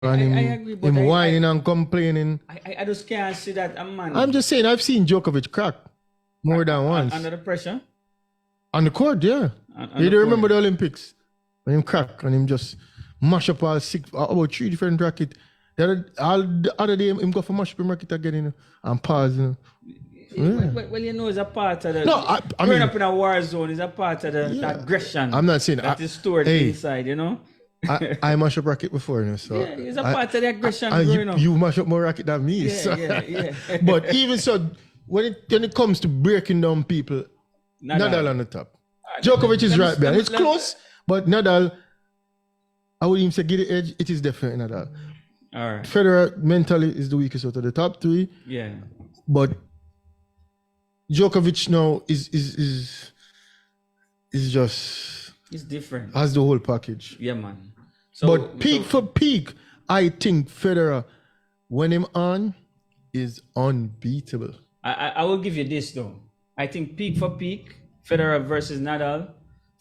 and I agree, but him whining and complaining. I just can't see that a man. I'm just saying, I've seen Djokovic crack more than once. Under the pressure? On the court, yeah. You don't remember the Olympics? When him crack and him just mash up about 3 different rackets. The other day, him go for mash up him racket again, you know, and pause, you know. Yeah. Well, you know, it's a part of the... No, I growing mean, up in a war zone is a part of the aggression. I'm not saying... that is stored inside, you know? I mash up racket before, you know, so... Yeah, it's a part of the aggression growing up. You mash up more racket than me, yeah, so... Yeah. But even so, when it comes to breaking down people, Nadal on the top. Djokovic is right behind. It's close, but Nadal, I would even say get the edge, it is definitely Nadal. All right. Federer mentally is the weakest out of the top 3. Yeah. But Djokovic now is just... It's different. Has the whole package. Yeah, man. But peak for peak, I think Federer, when him on, is unbeatable. I will give you this though. I think peak for peak, Federer versus Nadal,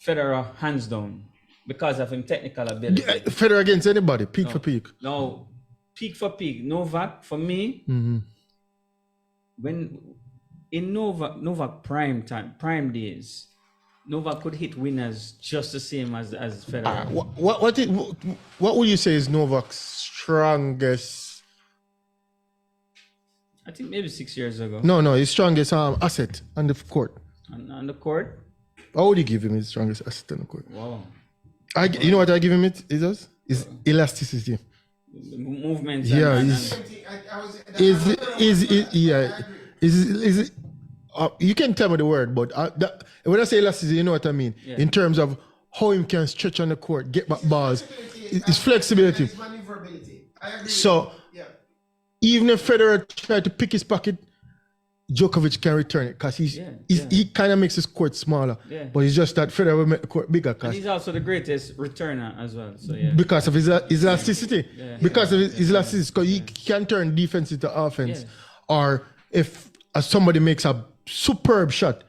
Federer hands down because of his technical ability. Federer against anybody, peak for peak. No, peak for peak. Novak, for me, when in Novak prime days, Novak could hit winners just the same as Federer. What would you say is Novak's strongest? I think maybe 6 years ago. No, his strongest asset on the court. On the court? How would you give him his strongest asset on the court? Wow. You know what I give him it is? Is elasticity. Movement. Yeah, you can tell me the word, but when I say elasticity, you know what I mean. Yeah. In terms of how him can stretch on the court, get back balls, it's flexibility. It's maneuverability. I agree. So even if Federer tried to pick his pocket, Djokovic can return it because he kind of makes his court smaller. Yeah. But it's just that Federer will make the court bigger. And he's also the greatest returner as well. So because of his elasticity. Because of his elasticity, because he can turn defense into offense. Or if somebody makes a superb shot,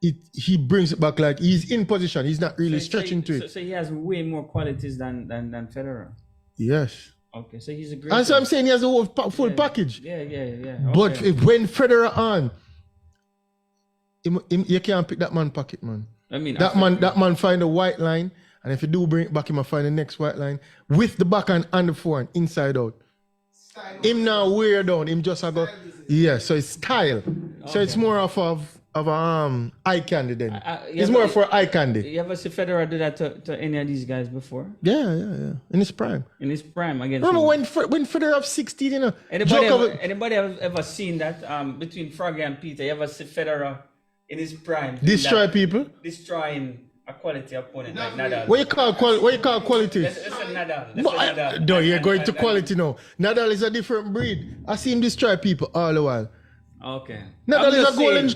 he brings it back like he's in position. He's not really stretching to it. So he has way more qualities than Federer. Yes. Okay, so he's a great. And so I'm saying he has a whole full package. Yeah. Okay. But when Federer on, you can't pick that man pocket, man. I mean, that man find a white line, and if you do bring it back, he might find the next white line with the backhand and the forehand inside out. Him now wear down. Him just go. Yeah, so it's style. Okay. So it's more of eye candy then. It's more for eye candy. You ever see Federer do that to any of these guys before? Yeah. In his prime. Against remember when Federer was 16, you know? Anybody ever seen that between Froggy and Peter? You ever see Federer in his prime? Destroy people? Destroying a quality opponent like Nadal. What you call quality? Let's say Nadal. No, you're going to quality now. Nadal is a different breed. I see him destroy people all the while. Okay. Nadal is a golden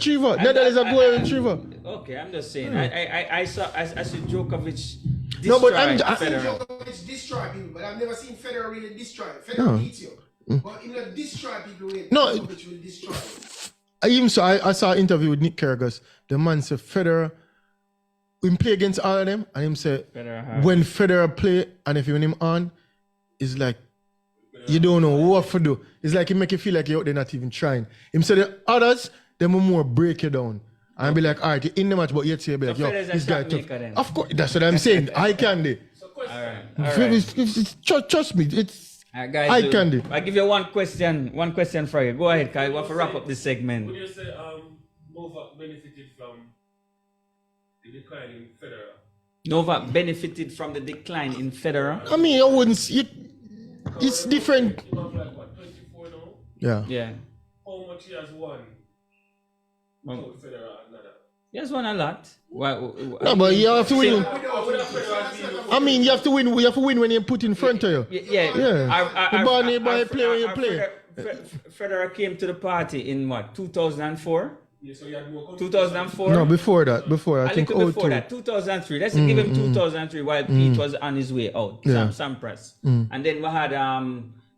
retriever. Okay, I'm just saying. I see Djokovic destroy Federer. Djokovic destroy people, but I've never seen Federer really destroy. Federer beats you, but in a destroy people way, Djokovic will destroy. Even so, I saw an interview with Nick Kyrgios. The man said Federer, him play against all of them, and him say when Federer play and if you win him on, it's like you don't know what to do. It's like it make you feel like you're out there not even trying. Him say the others, them will more break you down. And be like, all right, you're in the match, but yet you'll be like, yo, this guy tough. Of course, that's what I'm saying. Eye candy. All right. Trust me, it's guys, eye candy. I give you one question for you. Go ahead, Kai. We have to wrap up this segment. Would you say Novak benefited from the decline in Federer? Novak benefited from the decline in Federer? I mean, I wouldn't see it's different. You have like what, 24 now? Yeah. How much he has won? Without Federer and Nadal? He has won a lot. No, but you have to win. I mean, you have to win. You have to win when you put in front of you. Yeah. The ball play when you play. Federer came to the party in what, 2004? Yeah, so you had more 2004? No, before that. I think before that, 2003. Let's give him 2003 while Pete was on his way out. Sampras. And then we had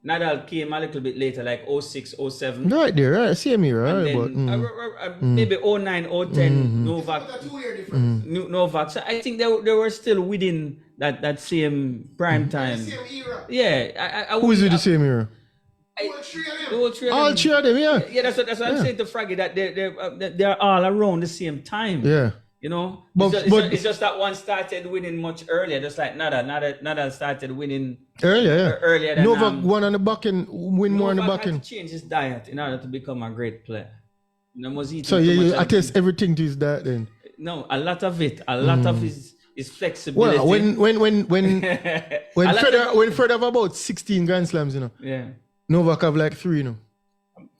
Nadal came a little bit later, like 06, 07. Right there, right? Same here, right? Then, maybe 09, 010, Novak. That's a 2-year difference. Novak. So I think they were still within that same prime time. Same era. Yeah, I Who is with the same era? All three of them. All three of All them. three of them, yeah. Yeah, that's what I'm saying to Fraggy, that they're all around the same time. Yeah. You know, But- it's just that one started winning much earlier, just like Nadal started winning Earlier than Novak won on the back end, win more on the Novak back had end. to change his diet in order to become a great player. You know, was eating So too you much of attest everything to his diet then. No, a lot of it, a lot of his flexibility. Well, when A lot of- Federer have about 16 Grand Slams, you know. yeah, Novak have like 3, you know.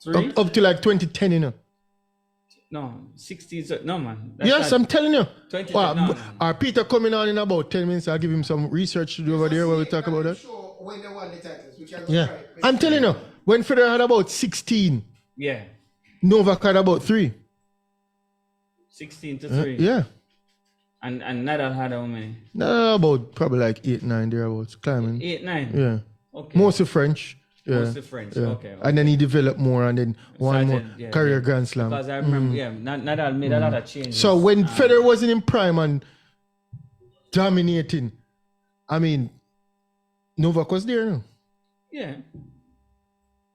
three. Up to like 2010, you know. No, 60. No, man. Yes, I'm telling you. 20, Well, no. Our Peter coming on in about 10 minutes. I'll give him some research to do over there where we talk about that. Sure, when they won the titles, we can go Yeah. try it. I'm telling you, when Federer had about 16, Yeah, Novak had about 3. 16 to 3. Yeah. And Nadal had how many? No, about probably like 8, 9 thereabouts, climbing. 8, 9. Yeah. Okay. Mostly French. Yeah. Mostly French. Yeah. Okay. And then he developed more and then one Started, more yeah, career yeah. Grand Slam. Because I remember, Nadal made a lot of changes. So when Federer wasn't in prime and dominating, I mean, Novak was there, no? Yeah.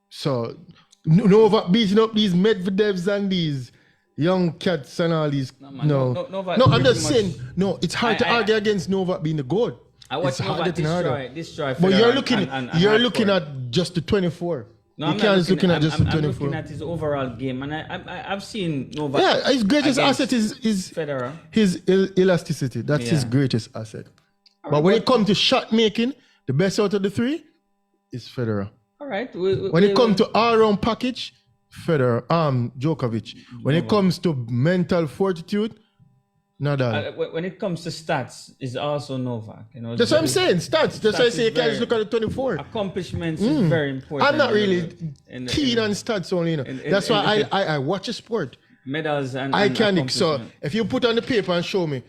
So Novak beating up these Medvedevs and these young cats and all these. man, No, Novak I'm pretty just much- saying. No, it's hard to argue against Novak being the goat. I watched It's Novak getting harder. destroy But Federer you're looking, and you're looking hardcore. at just the 24. No, you I'm can't not just looking at just the I'm 24. looking at his overall game, and I've seen Novak. Yeah, his greatest against asset is Federer. his elasticity. That's his Yeah. greatest asset. But when it comes to shot making, the best out of the 3 is Federer. All right. When it comes to all-round package, Federer, Djokovic. When it comes to mental fortitude, Nadal. when it comes to stats, is also Novak. You know, That's what I'm saying. Stats. That's why I Stats say you is can't just very- look at the 24. Accomplishments is very important. I'm not really in keen on stats only. You know. in- That's in- why I watch a sport. medals and I and can. So accomplishment. if you put on the paper and show me,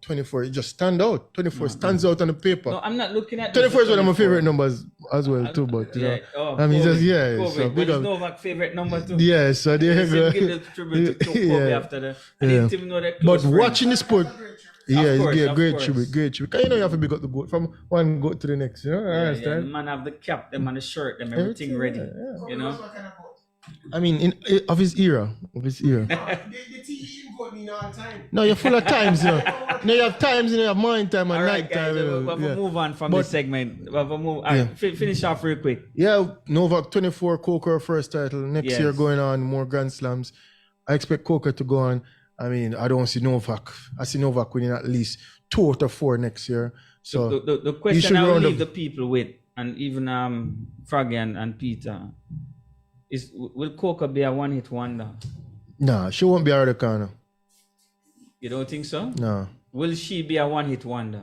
24, it just stand out. 24 stands out on the paper. No, I'm not looking at 24 is one of my 24. favorite numbers as well too. But you know, I mean, Kobe, just Kobe. So But big it's up. Novak's favorite number too. Yeah, so there you go. Give the tribute to Kobe Yeah. after the. I Yeah. didn't even know that. But close friends. watching the sport, yeah, Of it's course, a of great course. tribute, great tribute. 'Cause you know you have to big up the goat from one goat to the next. You know, I Yeah, the understand. man have the cap, them and the shirt, them everything ready. You know. I mean, of his era, The TE got me all the time. No, you're full of times, you know. No, you have times, you know, you have morning time and All right, night guys, time. we'll have to move on from But- this segment. We'll have to move. All right, finish off real quick. Yeah, Novak 24, Coker first title. Next Yes. year going on, more Grand Slams. I expect Coker to go on. I mean, I don't see Novak. I see Novak winning at least 2 out of 4 next year. So The should question I will round leave up- the people with, and even Froggy and Peter, is will Coca be a one-hit wonder? nah, she won't be out of the corner. You don't think so? Nah. Will she be a one-hit wonder?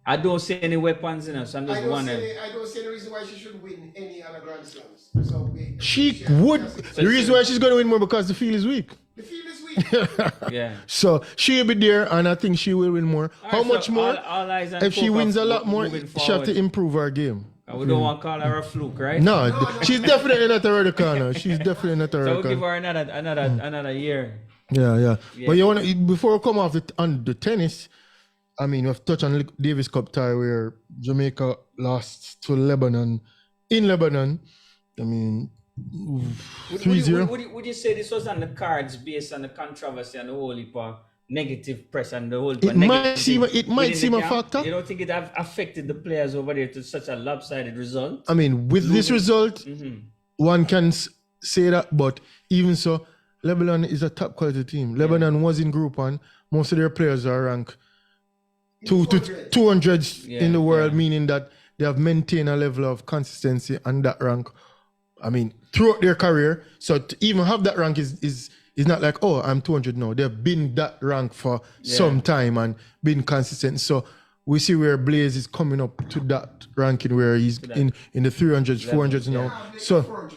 I don't see any weapons in her, so I'm I just don't wondering. see any reason why she should win any other Grand Slams. So She would. The reason why she's going to win more because the field is weak. The field is weak. Yeah. So she'll be there, and I think she will win more. How Alright, much so more? all eyes on If she Coca wins a lot more, moving she have to forward. improve her game. And we don't want to call her a fluke, right? No, she's definitely not a red corner. She's definitely not a So red we'll give corner. her another year. Yeah. But you want to, before we come off on the tennis, I mean, we've touched on the Davis Cup tie where Jamaica lost to Lebanon. In Lebanon, I mean, 3-0. Would you say this was on the cards based on the controversy and the whole heap of negative press and the whole It might seem a factor. You don't think it have affected the players over there to such a lopsided result? I mean, with this result, one can say that, but even so, Lebanon is a top quality team. Lebanon was in Group 1. Most of their players are ranked 200s in the world, meaning that they have maintained a level of consistency and that rank. I mean, throughout their career. So to even have that rank is not like, oh, I'm 200 now. They've been that rank for some time and been consistent. So we see where Blaze is coming up to that ranking where he's in the 300s, 400s now. So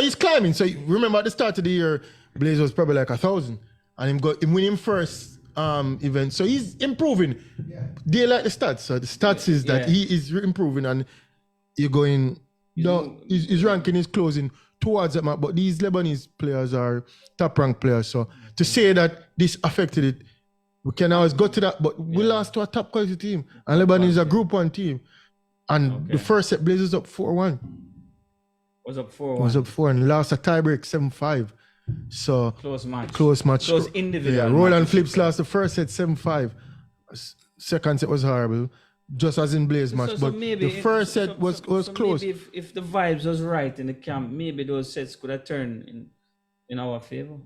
he's climbing. So remember at the start of the year, Blaze was probably like 1,000, and him winning first event. So he's improving. They like the stats. So the stats is that he is improving, and you're going. No, his ranking is closing towards that mark. But these Lebanese players are top ranked players. So to say that this affected it, We can always go to that, but we lost to a top quality team. And Lebanon is a Group 1 team. And the first set, Blazers up 4-1. Was up 4-1. Was up 4 and lost a tiebreak 7-5. So close match. Close individual. Yeah, Roland Flips lost the first set 7-5. Second set was horrible, just as in Blaze match. But maybe the first set was close. Maybe if the vibes was right in the camp, maybe those sets could have turned in our favor.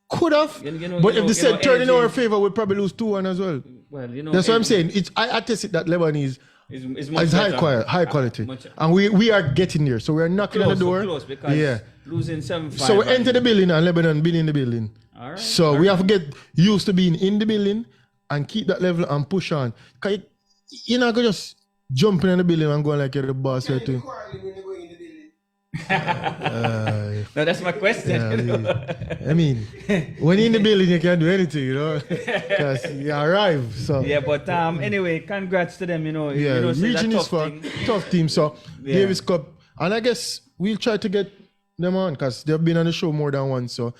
Could have. But if the set turned in our favor, we'd probably lose 2-1 as well. Well, that's what I'm saying. I attest it that Lebanese is high quality. And we are getting there. So we are knocking on the door. Close because losing 7-5. So we enter the building and Lebanon being in the building. All right. So we have to get used to being in the building and keep that level and push on. Because you're not going to just jump in the building and go like you're the boss. When No, they go in the building. No, that's my question. I mean, when you're in the building, you can't do anything, because you arrive. So but anyway, congrats to them. region is fun, tough team. So Davis Cup, and I guess we'll try to get them on because they've been on the show more than once. So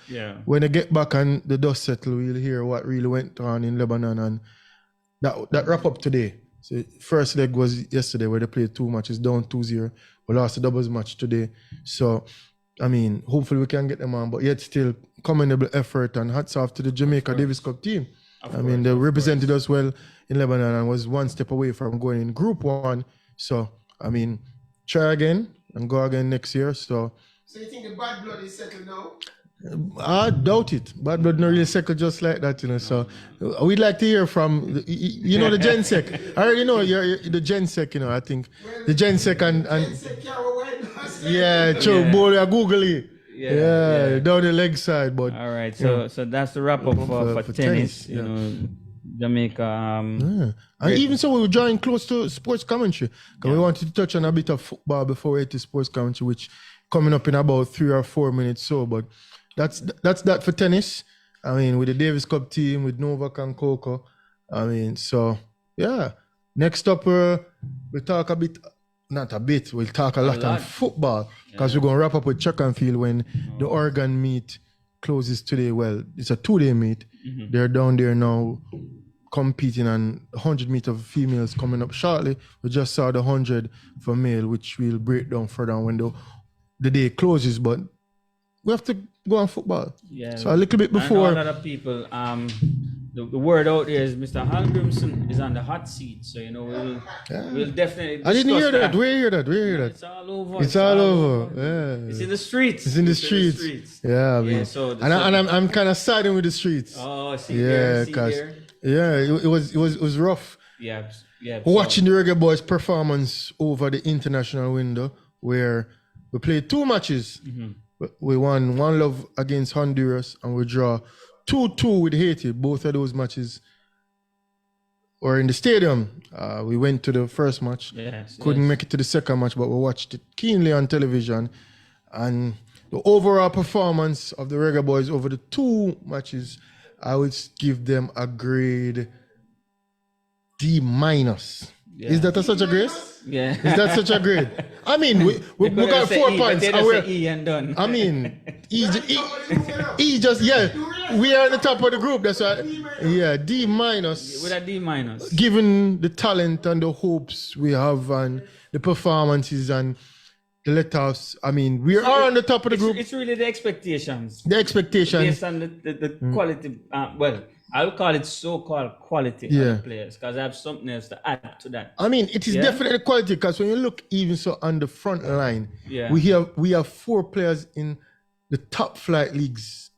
when they get back and the dust settle, we'll hear what really went on in Lebanon, and that wrap up today. So first leg was yesterday where they played 2 matches down 2-0. We lost the doubles match today. So, I mean, hopefully we can get them on. But yet still, commendable effort and hats off to the Jamaica Davis Cup team. They represented us well in Lebanon and was one step away from going in Group 1. So, I mean, try again and go again next year. So you think the bad blood is settled now? I doubt it. Bad blood not really settled just like that, So we'd like to hear from, the GenSec. I already know you're the GenSec, I think. The GenSec and true. Boy, Google it. Down the leg side. But all right, so that's the wrap up for tennis. Jamaica. And even so, we were drawing close to sports commentary because we wanted to touch on a bit of football before we hit to sports commentary, which coming up in about 3 or 4 minutes. But that's that for tennis. I mean, with the Davis Cup team, with Novak and Coco. I mean, so next up, we'll talk a bit. Not a bit. We'll talk a lot on football because we're going to wrap up with track and field when the Oregon meet closes today. Well, it's a 2-day meet. Mm-hmm. They're down there now competing on 100 meter for females coming up shortly. We just saw the 100 for male, which we'll break down further when the day closes. But we have to go on football. Yeah. So a little bit before. I know a lot of people. The word out there is Mr. Hallgrimson is on the hot seat. So we'll definitely discuss I didn't hear that. that. Where hear that? It's all over. It's all over. Yeah. It's in the streets. It's in the streets. Yeah, I mean, I'm kind of siding with the streets. Oh, see there. Yeah, it was rough. Yeah. Watching the Reggae Boys performance over the international window where we played 2 matches. Mm-hmm. We won 1-0 against Honduras and we draw 2-2 with Haiti. Both of those matches were in the stadium. We went to the first match. Couldn't make it to the second match, but we watched it keenly on television. And the overall performance of the Reggae Boys over the 2 matches, I would give them a grade D-. Is that such a grade? Yeah. Is that such a grade? I mean, we got 4 points. And done. I mean, he just, we are on the top of the group. That's why, D-. With a D-. Given the talent and the hopes we have and the performances and the let-offs, I mean, we are on the top of the group. It's really the expectations. The expectations. Based on the quality, I'll call it so-called quality of the players because I have something else to add to that. I mean, it is definitely quality because when you look even so on the front line, we have 4 players in the top flight leagues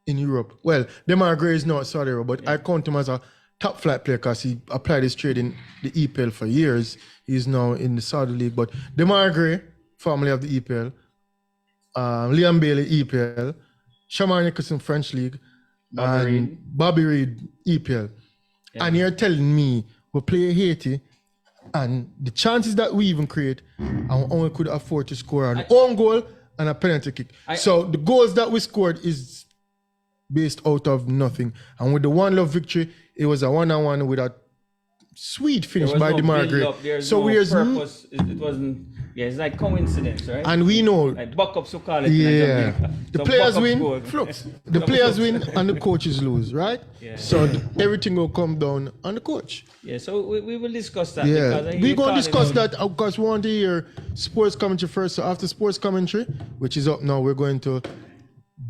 in Europe. Well, Demar Gray is not Saudi Arabia, but I count him as a top flight player because he applied his trade in the EPL for years. He's now in the Saudi League. But Demar Gray, formerly of the EPL, Liam Bailey, EPL, Shamar Nicholson, French League, Bobby Reed, EPL. Yeah. And you're telling me we play Haiti and the chances that we even create, and we only could afford to score an own goal and a penalty kick. So the goals that we scored is based out of nothing. And with the 1-0 victory, it was a 1-on-1 with a sweet finish by Demar Gray. So no purpose. It wasn't Yeah, it's like coincidence, right? And we know, like buck-ups who call it. yeah, the players win, Flux. the players win, and the coaches lose, right? Yeah. So everything will come down on the coach. Yeah, so we will discuss that. Yeah, because we're going to discuss that because we want to hear sports commentary first. So after sports commentary, which is up now, we're going to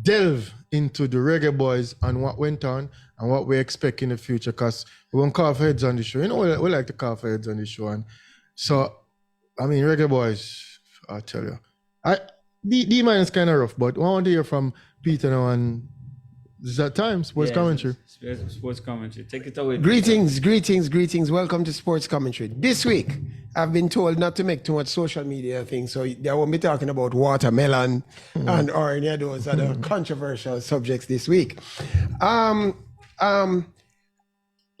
delve into the Reggae Boys and what went on and what we expect in the future, because we won't carve heads on the show. You know, we like to carve heads on the show. And so, I mean, Reggae Boys, I'll tell you. D-Man is kind of rough, but I want to hear from Peter now, and is that time, sports commentary. Sports commentary. Take it away. Greetings. Welcome to Sports Commentary. This week, I've been told not to make too much social media things, so I won't be talking about watermelon and or any of those other controversial subjects this week.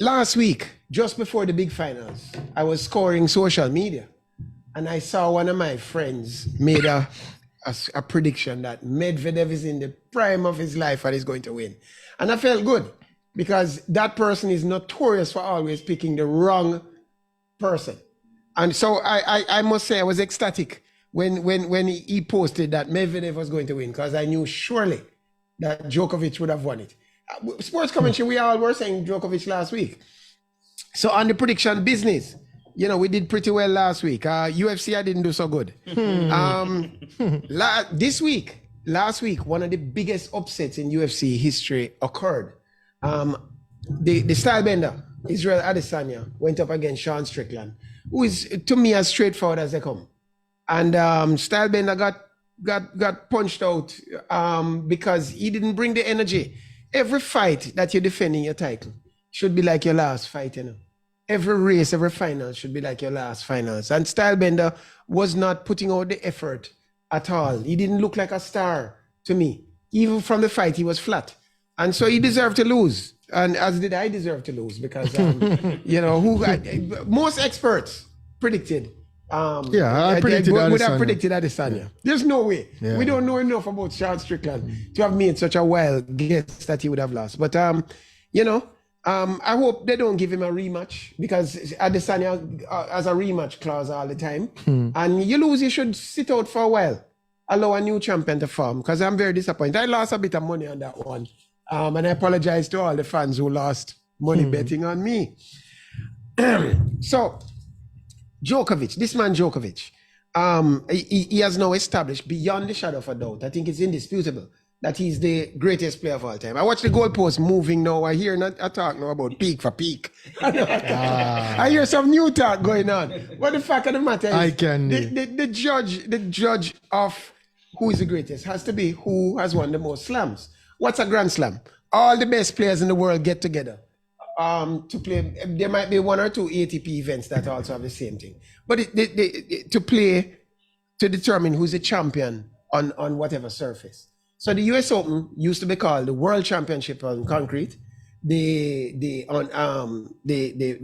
Last week, just before the big finals, I was scoring social media, and I saw one of my friends made a prediction that Medvedev is in the prime of his life and is going to win. And I felt good, because that person is notorious for always picking the wrong person. And so I must say I was ecstatic when he posted that Medvedev was going to win, because I knew surely that Djokovic would have won it. Sports commentary, we all were saying Djokovic last week. So on the prediction business, you know, we did pretty well last week. UFC, I didn't do so good. Last week, one of the biggest upsets in UFC history occurred. The style bender, Israel Adesanya, went up against Sean Strickland, who is, to me, as straightforward as they come. And style bender got punched out because he didn't bring the energy. Every fight that you're defending your title should be like your last fight, you know. Every race, every final should be like your last finals. And Stylebender was not putting out the effort at all. He didn't look like a star to me. Even from the fight, he was flat. And so he deserved to lose. And as did I deserve to lose, because, you know, most experts predicted. I predicted would have predicted Adesanya. Yeah. There's no way. Yeah. We don't know enough about Sean Strickland to have made such a wild guess that he would have lost. But, you know, I hope they don't give him a rematch, because Adesanya has a rematch clause all the time. And you lose, you should sit out for a while. Allow a new champion to form, because I'm very disappointed. I lost a bit of money on that one. And I apologize to all the fans who lost money betting on me. So, Djokovic, this man Djokovic, he has now established beyond the shadow of a doubt, I think it's indisputable, that he's the greatest player of all time. I watch the goalpost moving now. I hear I talk now about peak for peak. I hear some new talk going on. But the fact of the matter is, the judge of who is the greatest has to be who has won the most slams. What's a Grand Slam? All the best players in the world get together to play. There might be one or two ATP events that also have the same thing. But to play, to determine who's a champion on whatever surface. So the US Open used to be called the World Championship on concrete. The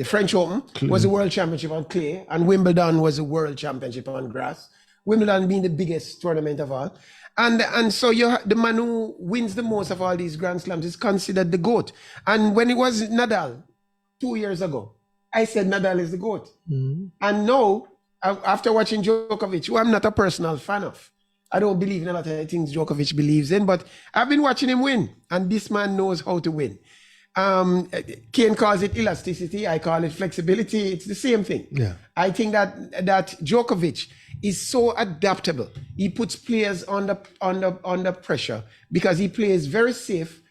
French Open was the World Championship on clay, and Wimbledon was the World Championship on grass. Wimbledon being the biggest tournament of all. And so the man who wins the most of all these Grand Slams is considered the GOAT. And when it was Nadal 2 years ago, I said Nadal is the GOAT. And now, after watching Djokovic, who I'm not a personal fan of, I don't believe in a lot of things Djokovic believes in, but I've been watching him win, and this man knows how to win. Kane calls it elasticity, I call it flexibility. It's the same thing. Yeah. I think that Djokovic is so adaptable. He puts players under pressure because he plays very safe,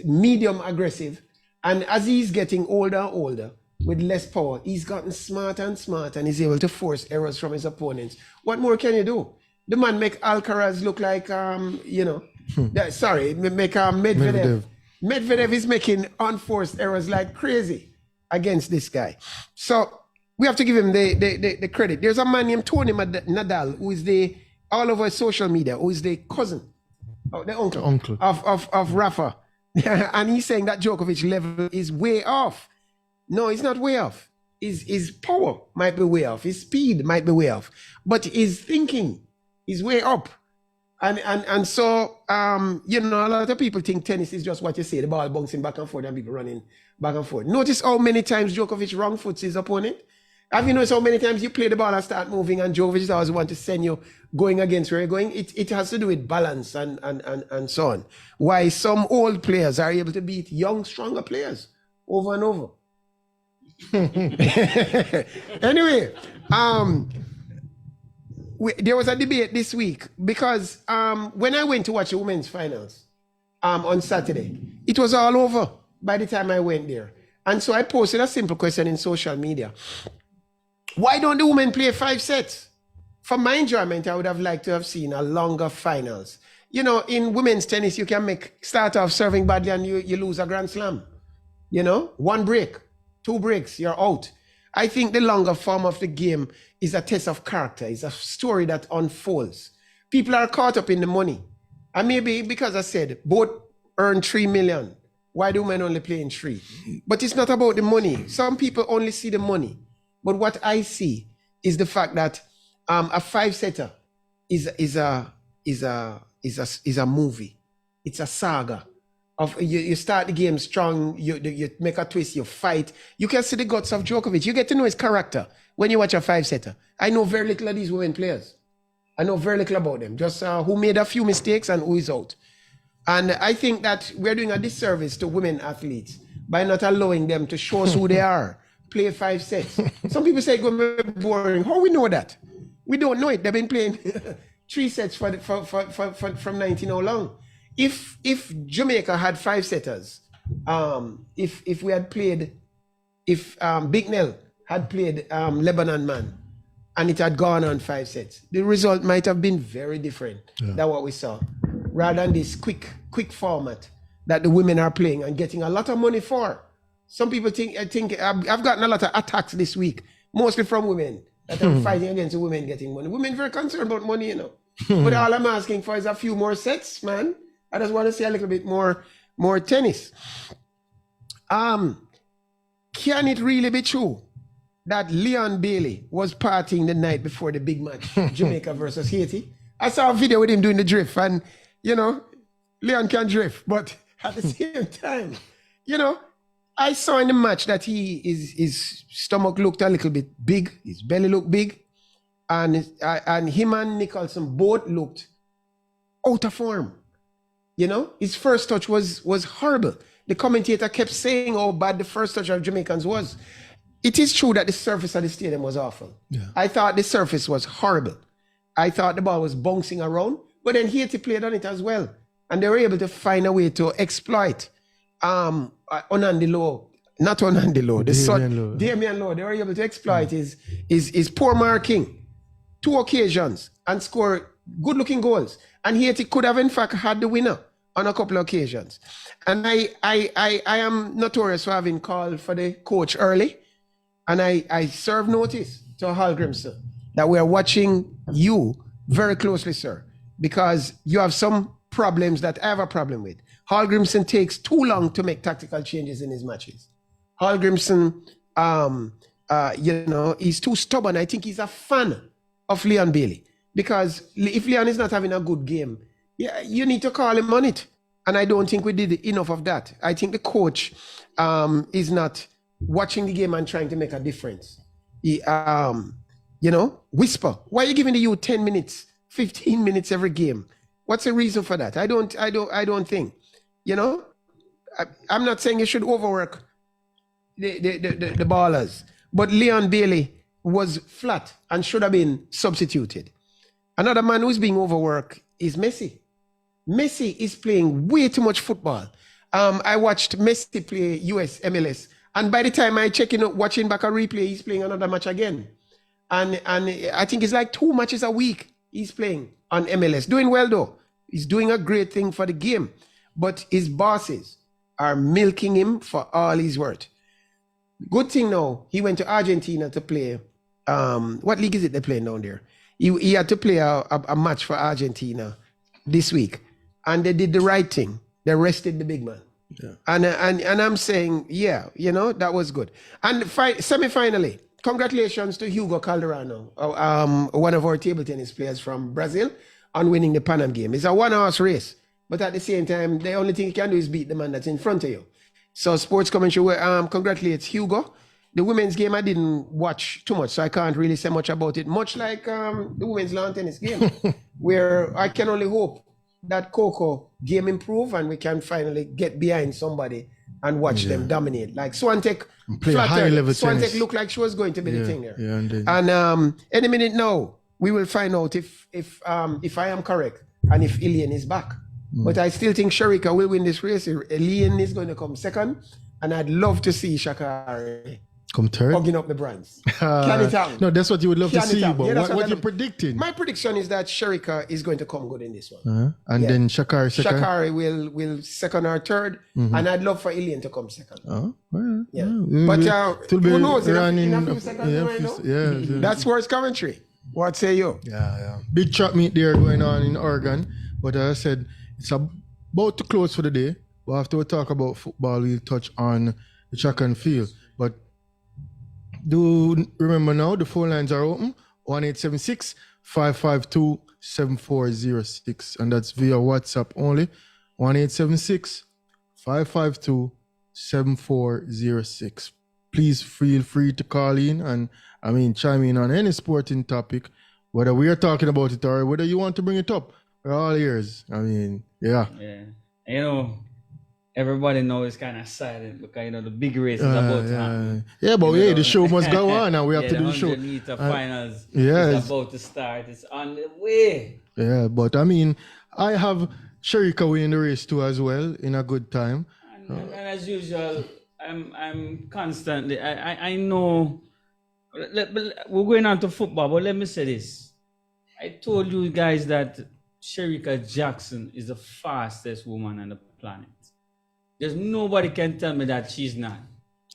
medium aggressive, and as he's getting older and older with less power, he's gotten smarter and smarter, and he's able to force errors from his opponents. What more can you do? The man make Alcaraz look like, make Medvedev. Medvedev is making unforced errors like crazy against this guy. So we have to give him the credit. There's a man named Tony Nadal, who is all over social media, who is the cousin, the uncle. Of Rafa. And he's saying that Djokovic level is way off. No, it's not way off. His power might be way off. His speed might be way off. But his thinking is way up. And so, a lot of people think tennis is just what you say, the ball bouncing back and forth and people running back and forth. Notice how many times Djokovic wrong foots his opponent. Have you noticed how many times you play the ball and start moving and Jovic always want to send you going against where you're going? It has to do with balance and so on. Why some old players are able to beat young, stronger players over and over. Anyway, there was a debate this week because when I went to watch the women's finals on Saturday, it was all over by the time I went there. And so I posted a simple question in social media. Why don't the women play 5 sets? For my enjoyment, I would have liked to have seen a longer finals. You know, in women's tennis, you can start off serving badly and you lose a Grand Slam. You know, 1 break, 2 breaks, you're out. I think the longer form of the game is a test of character. It's a story that unfolds. People are caught up in the money. And maybe because I said both earn 3 million, why do men only play in 3? But it's not about the money. Some people only see the money. But what I see is the fact that a 5-setter is a movie. It's a saga. You start the game strong, you make a twist, you fight. You can see the guts of Djokovic. You get to know his character when you watch a 5-setter. I know very little of these women players. I know very little about them. Just who made a few mistakes and who is out. And I think that we're doing a disservice to women athletes by not allowing them to show us who they are. Play 5 sets. Some people say it's going to be boring. How we know that? We don't know it. They've been playing 3 sets from 19 how long? If Jamaica had 5 setters, if we had played, if Big Nell had played Lebanon Man and it had gone on 5 sets, the result might have been very different than what we saw. Rather than this quick format that the women are playing and getting a lot of money for. Some people think I've gotten a lot of attacks this week, mostly from women, that I'm fighting against the women getting money. Women very concerned about money, you know. But all I'm asking for is a few more sets, man. I just want to see a little bit more tennis. Can it really be true that Leon Bailey was partying the night before the big match, Jamaica versus Haiti? I saw a video with him doing the drift, and you know, Leon can drift, but at the same time, you know, I saw in the match that his stomach looked a little bit big, his belly looked big, and him and Nicholson both looked out of form. You know, his first touch was horrible. The commentator kept saying how bad the first touch of Jamaicans was. It is true that the surface of the stadium was awful. Yeah. I thought the surface was horrible. I thought the ball was bouncing around, but then Haiti played on it as well. And they were able to find a way to exploit Damian Lowe, they were able to exploit his poor marking 2 occasions and score good-looking goals. And Haiti could have, in fact, had the winner on a couple of occasions. And I am notorious for having called for the coach early. And I serve notice to Hal Grimson that we are watching you very closely, sir, because you have some problems that I have a problem with. Hal Grimson takes too long to make tactical changes in his matches. Hal Grimson, you know, he's too stubborn. I think he's a fan of Leon Bailey, because if Leon is not having a good game, yeah, you need to call him on it. And I don't think we did enough of that. I think the coach is not watching the game and trying to make a difference. He, you know, whisper. Why are you giving the youth 10 minutes, 15 minutes every game? What's the reason for that? I don't think. You know, I'm not saying you should overwork the ballers, but Leon Bailey was flat and should have been substituted. Another man who's being overworked is Messi. Messi is playing way too much football. I watched Messi play US MLS, and by the time I check in, watching back a replay, he's playing another match again. And I think it's like 2 matches a week he's playing on MLS. Doing well though. He's doing a great thing for the game. But his bosses are milking him for all he's worth. Good thing now, he went to Argentina to play. What league is it they're playing down there? He had to play a match for Argentina this week. And they did the right thing. They rested the big man. Yeah. And I'm saying, yeah, you know, that was good. And semi-finally, congratulations to Hugo Calderano, one of our table tennis players from Brazil, on winning the Pan Am game. It's a 1-horse race. But at the same time, the only thing you can do is beat the man that's in front of you. So Sports Commentary congratulates Hugo. the women's game I didn't watch too much, so I can't really say much about it. Much like the women's lawn tennis game, where I can only hope that Coco game improve and we can finally get behind somebody and watch them dominate. Like Swantek play high level tennis. Swantek looked like she was going to be the thing there. Yeah, and any minute now, we will find out if I am correct and if Ilian is back. But I still think Sharika will win this race. Ilian is going to come second, and I'd love to see Shakari come third, hugging up the brands. Can it happen? No, that's what you would love to see. But Yeah, what you're predicting? My prediction is that Sharika is going to come good in this one. And then Shakari second. Shakari will second or third, and I'd love for Ilian to come second. Oh, well, Yeah. well, But who knows? In a few seconds right now? Yeah. That's worth commentary. What say you? Yeah. Big track meet there going on in Oregon. But as I said, it's about to close for the day. But after we talk about football, we'll touch on the track and field. But do remember now, the phone lines are open. 1-876-552-7406. And that's via WhatsApp only. 1-876-552-7406. Please feel free to call in and chime in on any sporting topic, whether we are talking about it or whether you want to bring it up. We're all ears. Yeah. Everybody knows it's kind of silent because the big race is about to happen. Yeah, but the show must go on and we have to do the show. The 100-meter finals is about to start. It's on the way. Yeah, but I have Sharika winning the race too as well in a good time. And as usual, I'm constantly. I know. We're going on to football, but let me say this. I told you guys that Sharika Jackson is the fastest woman on the planet. There's nobody can tell me that she's not.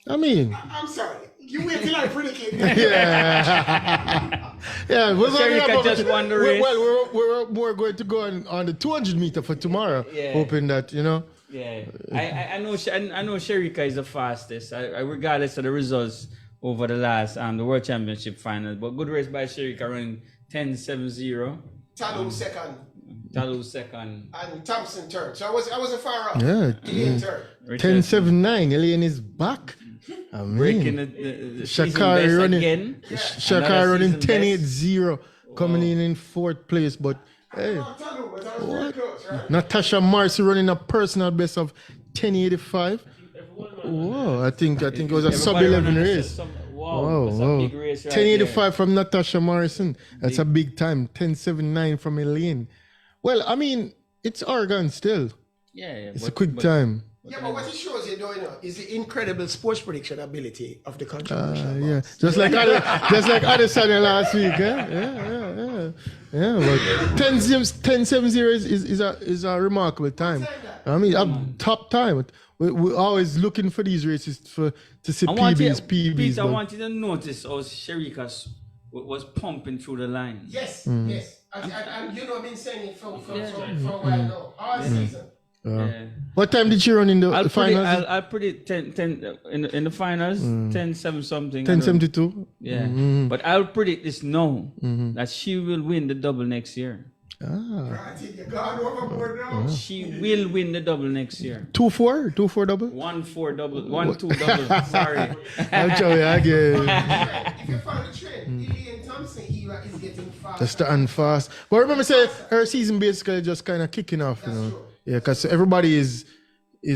I'm sorry. You wait till I predict it. Yeah. Sharika just won the race. Well, we're more going to go on the 200 meter for tomorrow, hoping that, Yeah. I know Sharika is the fastest, regardless of the results over the last the World Championship final. But good race by Sharika running 10.70. Talu second. And Thompson third. So I wasn't far off. Yeah. Ilian third. 10.79. Ilian is back. Breaking the Shakari running again. Shakari running 10.80, coming in fourth place. But hey, what? Natasha Marcy running a personal best of 10.85. Whoa, I think it was a sub-11 race. Wow, that's a big race right 10.85 from Natasha Morrison. That's a big time. 10.79 from Elaine. Well, it's Oregon still. Yeah. It's a quick time. Yeah, but what it shows you is the incredible sports prediction ability of the country. Yeah, just like Adesanya last week. Yeah. But 10.70 is a remarkable time. A top time. We're always looking for these races to see PBs. Peter, I want you to notice how Sharika was pumping through the line. Yes. And I've been saying it for a while now, all season. What time did she run in the finals? I'll predict 10 in the finals, 10.7 something. 10.72? Yeah. But I'll predict this now, that she will win the double next year. She will win the double next year. 2-4? 2-4 double? 1-4 double. 1-2 double. Sorry. I'm sorry, again. If you follow the trend, Ilian Thompson era is getting fast. Just and fast. But remember, say her season basically just kind of kicking off, True. Yeah, because everybody is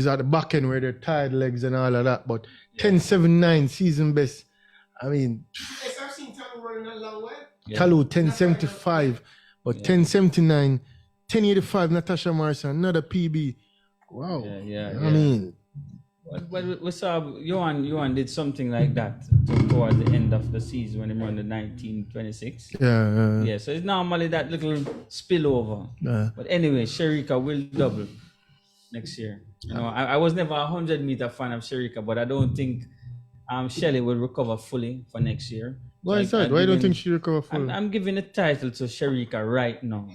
at the back end where they're tired legs and all of that. But 10.79 season best. Yes, I've seen Talu running a long way. Talu 10.75. But 10.79, 10.85, Natasha Morrison, another PB. Wow. Yeah. We saw Johan did something like that towards the end of the season when he won the 1926. Yeah. So it's normally that little spillover. But anyway, Sharika will double next year. I was never a 100-meter fan of Sharika, but I don't think Shelley will recover fully for next year. Why is that? Why don't you think she recover fully? I'm giving the title to Sharika right now.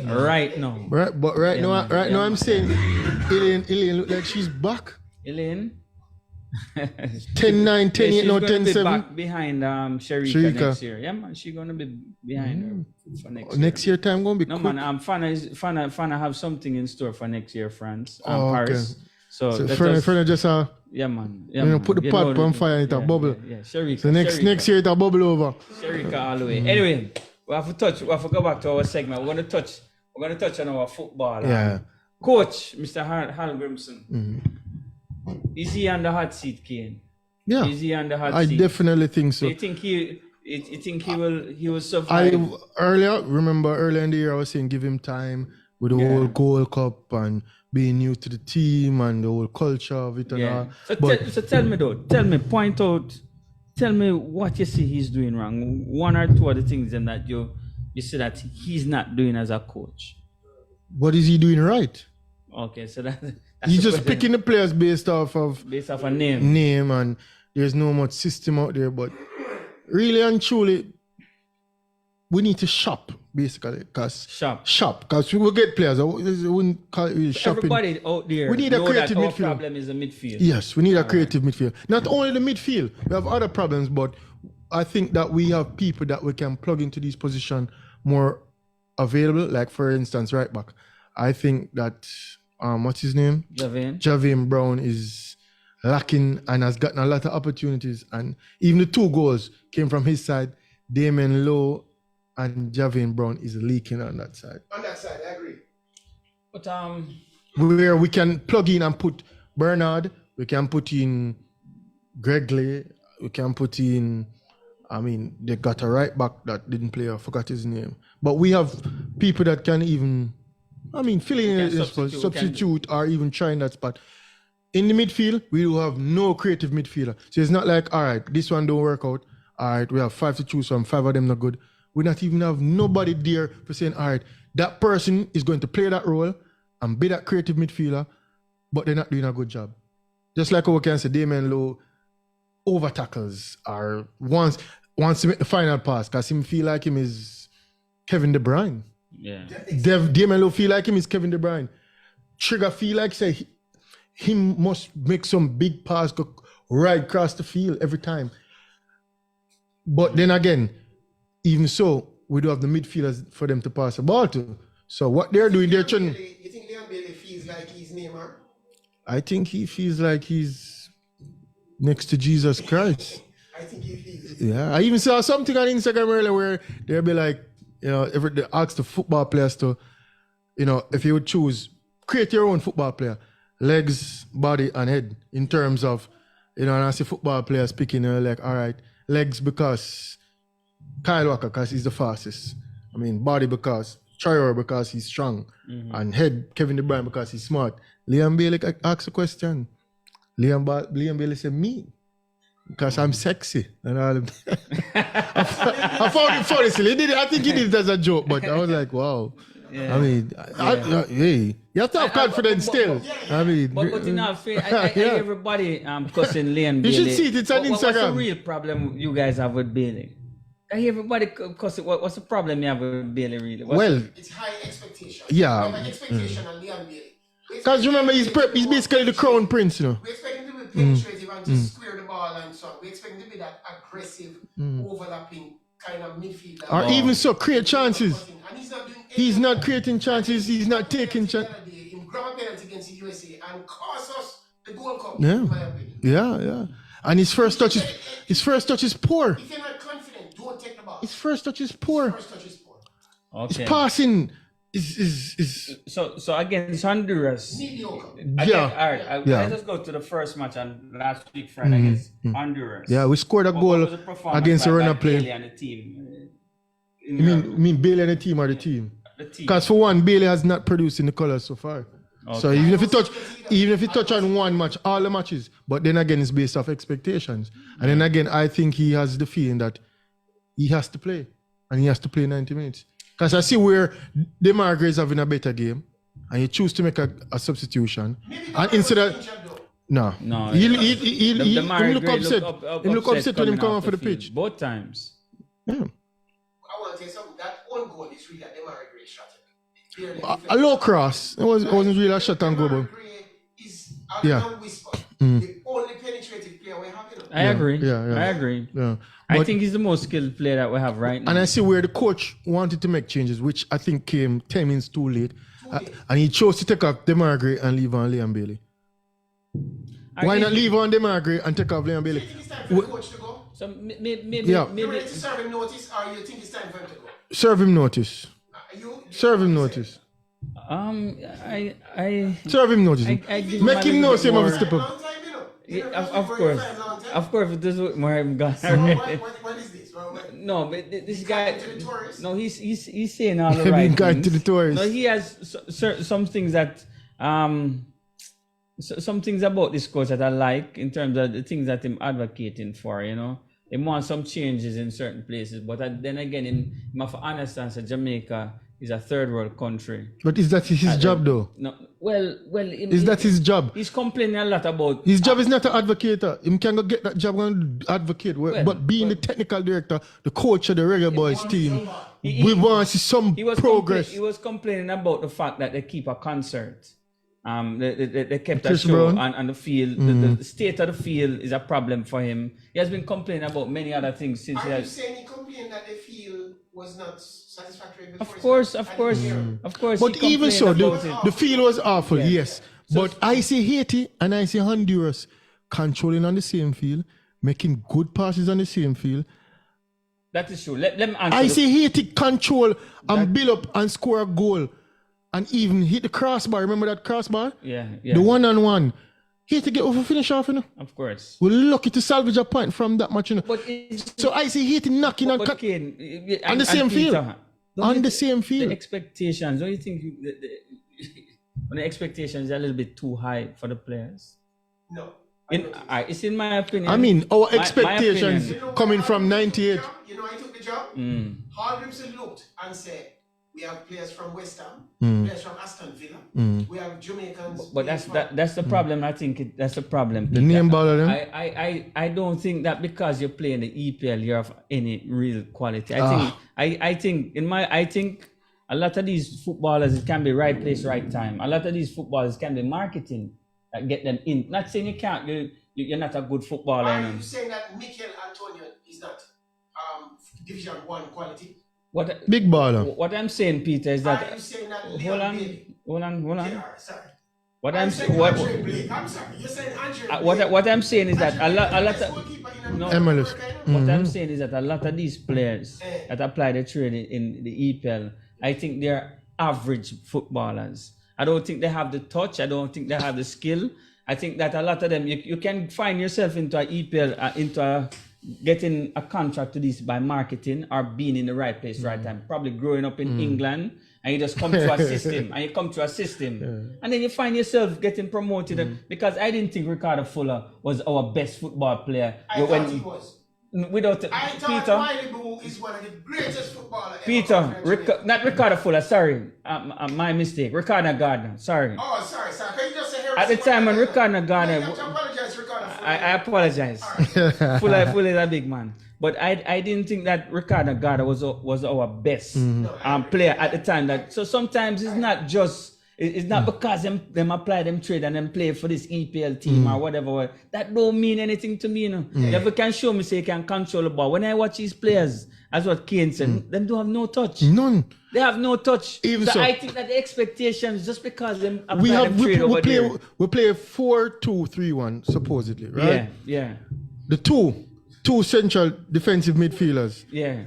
Right now. Right now I'm saying Elaine look like she's back. Elaine? 10-9, 10-8, no 10-7. Back behind Sharika next year. Yeah, man, she's gonna be behind her for next year. Next year time gonna be no quick. Man, Fana have something in store for next year, France. Paris. So friend just yeah, man. put the pot on fire and it a bubble. Yeah. Sherika, so next year it'll bubble over. Sherika all the way. Anyway, we have to go back to our segment. We're gonna touch on our football. Yeah. Coach, Mr. Hal Grimson. Is he on the hot seat, Kane? Yeah. Is he on the hot seat? I definitely think so. Do you think he will survive? Earlier in the year I was saying give him time with the whole Gold Cup and being new to the team and the whole culture of it and all. So tell me what you see he's doing wrong. One or two of the things then that you see that he's not doing as a coach. What is he doing right? Okay, so that's he's just picking the players based off a name, and there's no much system out there. But really and truly, we need to shop basically, because we will get players. I wouldn't call it really shopping. Everybody out there, we need a creative that midfield. Our problem is the midfield. Yes, we need a creative midfield. Not only the midfield, we have other problems, but I think that we have people that we can plug into these positions more available. Like for instance, right back. I think that what's his name? Javier Brown is lacking and has gotten a lot of opportunities. And even the 2 goals came from his side. Damien Lowe and Javier Brown is leaking on that side. On that side, I agree. But where we can plug in and put Bernard, we can put in Gregley, we can put in. They got a right back that didn't play. I forgot his name. But we have people that can even. Fill in a substitute or even try in that spot. In the midfield, we will have no creative midfielder. So it's not like, all right, this one don't work out. All right, we have 5 to choose from, 5 of them not good. We not even have nobody there for saying, all right, that person is going to play that role and be that creative midfielder, but they're not doing a good job. Just like we can say, Damien Lowe over tackles or wants to make the final pass because him feel like him is Kevin De Bruyne. Yeah. Damien Lowe feel like him is Kevin De Bruyne. Trigger feel like him must make some big pass go right across the field every time. But then again, even so, we do have the midfielders for them to pass the ball to. So what they're doing, they're trying. You think Leon Bailey feels like he's Neymar? I think he feels like he's next to Jesus Christ. I think he feels. Yeah, I even saw something on Instagram earlier where they'll be like, they ask the football players to, if you would choose, create your own football player, legs, body, and head, in terms of, and I see football players picking, like, all right, legs because Kyle Walker, because he's the fastest. Body because Traore, because he's strong. And head, Kevin De Bruyne, because he's smart. Liam Bailey asked a question. Liam Bailey said, me. Because I'm sexy and all of that. I found it funny. I think he did it as a joke, but I was like, wow. Yeah. Hey, you have to have confidence still. But in all fairness, I everybody cussing Liam Bailey. You should see it. It's on Instagram. What's the real problem you guys have with Bailey? I hear everybody cussing. What's the problem you have with Bailey, really? It's high expectation. Yeah. We have an expectation on Liam Bailey. Because remember, he's basically the crown prince, We expect him to be penetrative and to square the ball and so on. We expect him to be that aggressive, overlapping kind of midfielder. Or even so, create chances. And he's not doing anything. He's not creating chances. He's not taking chances. He grabbed a penalty against the USA and cost us the Gold Cup. Yeah. And his first touch is poor. If you're not confident, don't take the ball. His first touch is poor. Okay. His passing is so against Honduras. Mediocre. All right. Let's just go to the first match on last week Friday against Honduras. Yeah, we scored a goal against the runner play. Bailey and the team. You mean Bailey and the team or the team? The team. Because for one, Bailey has not produced in the colours so far. Okay. So even if you touch on one match, all the matches, but then again it's based off expectations. And then again, I think he has the feeling that he has to play. And he has to play 90 minutes. Because I see where DeMar Gray is having a better game, and you choose to make a substitution, and instead of no, he look upset. He look upset when he come off for the pitch. Both times. I want to tell you something. That one goal is really a DeMar Gray shot. A low cross. It wasn't really a shot on goal. DeMar Gray is the only penetrative player we have. I agree. Yeah. I agree. Yeah. I think he's the most skilled player that we have right now. And I see where the coach wanted to make changes, which I think came 10 minutes too late. And he chose to take off DeMar Gray and leave on Liam Bailey. Why not leave on Demargre and take off Leon Bailey? Do you think it's time for the coach to go? So maybe You ready to serve him notice, or you think it's time for him to go? Serve him notice. Serve him notice. Serve him notice. Make him know same of step up. Of course, it does more I'm gone. What is this? No, but this guy. No, he's saying all the right things. To the tourists. No, he has some things that some things about this coach that I like in terms of the things that I'm advocating for. You know, he wants some changes in certain places, but then again, in understand that Jamaica is a third world country. But is that his job though? No. Well. Is that his job? He's complaining a lot about. His job is not to advocate. He can go get that job and advocate. But being the technical director, the coach of the Reggae Boys team, we want to see some progress. He was complaining about the fact that they keep a concert. They kept a Chris show Brown? on the field. The state of the field is a problem for him. He has been complaining about many other things since he Are has. you saying he complained that the field was not satisfactory before? Of course. But even so, about the field was awful, yes. But I see Haiti and I see Honduras controlling on the same field, making good passes on the same field. That is true. Let me answer. I see Haiti control and build up and score a goal and even hit the crossbar. Remember that crossbar? Yeah. The one-on-one. Haiti get over finish off, you know. Of course. We're lucky to salvage a point from that match, you know. So I see Haiti knocking on the same field. On the same field. The expectations, don't you think the expectations are a little bit too high for the players? No. It's in my opinion. I mean, our expectations coming from 98. You know, I took the job. Hall Grimson looked and said, we have players from West Ham, players from Aston Villa, we have Jamaicans. But that's the problem. I think that's the problem. The name ball of them. I don't think that because you play in the EPL you're of any real quality. I think a lot of these footballers, it can be right place, right time. A lot of these footballers can be marketing that get them in. Not saying you can't. You're not a good footballer. Are you saying that Mikel Antonio is not Division 1 quality? Big baller. What I'm saying, Peter, is that. Are you saying that hold on. Yeah, sorry. What I'm sorry. You're saying Andre what I'm saying is that a lot of MLS. What I'm saying is that a lot of these players that apply the trade in the EPL, I think they're average footballers. I don't think they have the touch. I don't think they have the skill. I think that a lot of them, you can find yourself into an EPL, getting a contract to this by marketing or being in the right place, right time. Probably growing up in England, and you just come to a system, and then you find yourself getting promoted. Because I didn't think Ricardo Fuller was our best football player. I thought he was. Without I thought Peter, Wiley Boo is one of the greatest footballers Peter, not Ricardo Fuller, sorry. My mistake. Ricardo Gardner, sorry. Oh, sorry. Can you just say At the time when Ricardo Gardner... I apologize, Ricardo Fuller. I apologize. Right. Fuller is a big man. But I didn't think that Ricardo Gardner was our best player at the time. So sometimes it's not just... It's not because them apply them trade and them play for this EPL team or whatever. That don't mean anything to me, you know. If you can show me say you can control the ball. When I watch these players, as what Kane said, them don't have no touch. None. They have no touch. So I think that the expectations, just because them apply them trade over there. We play 4-2-3-1 supposedly, right? Yeah. The two central defensive midfielders. Yeah.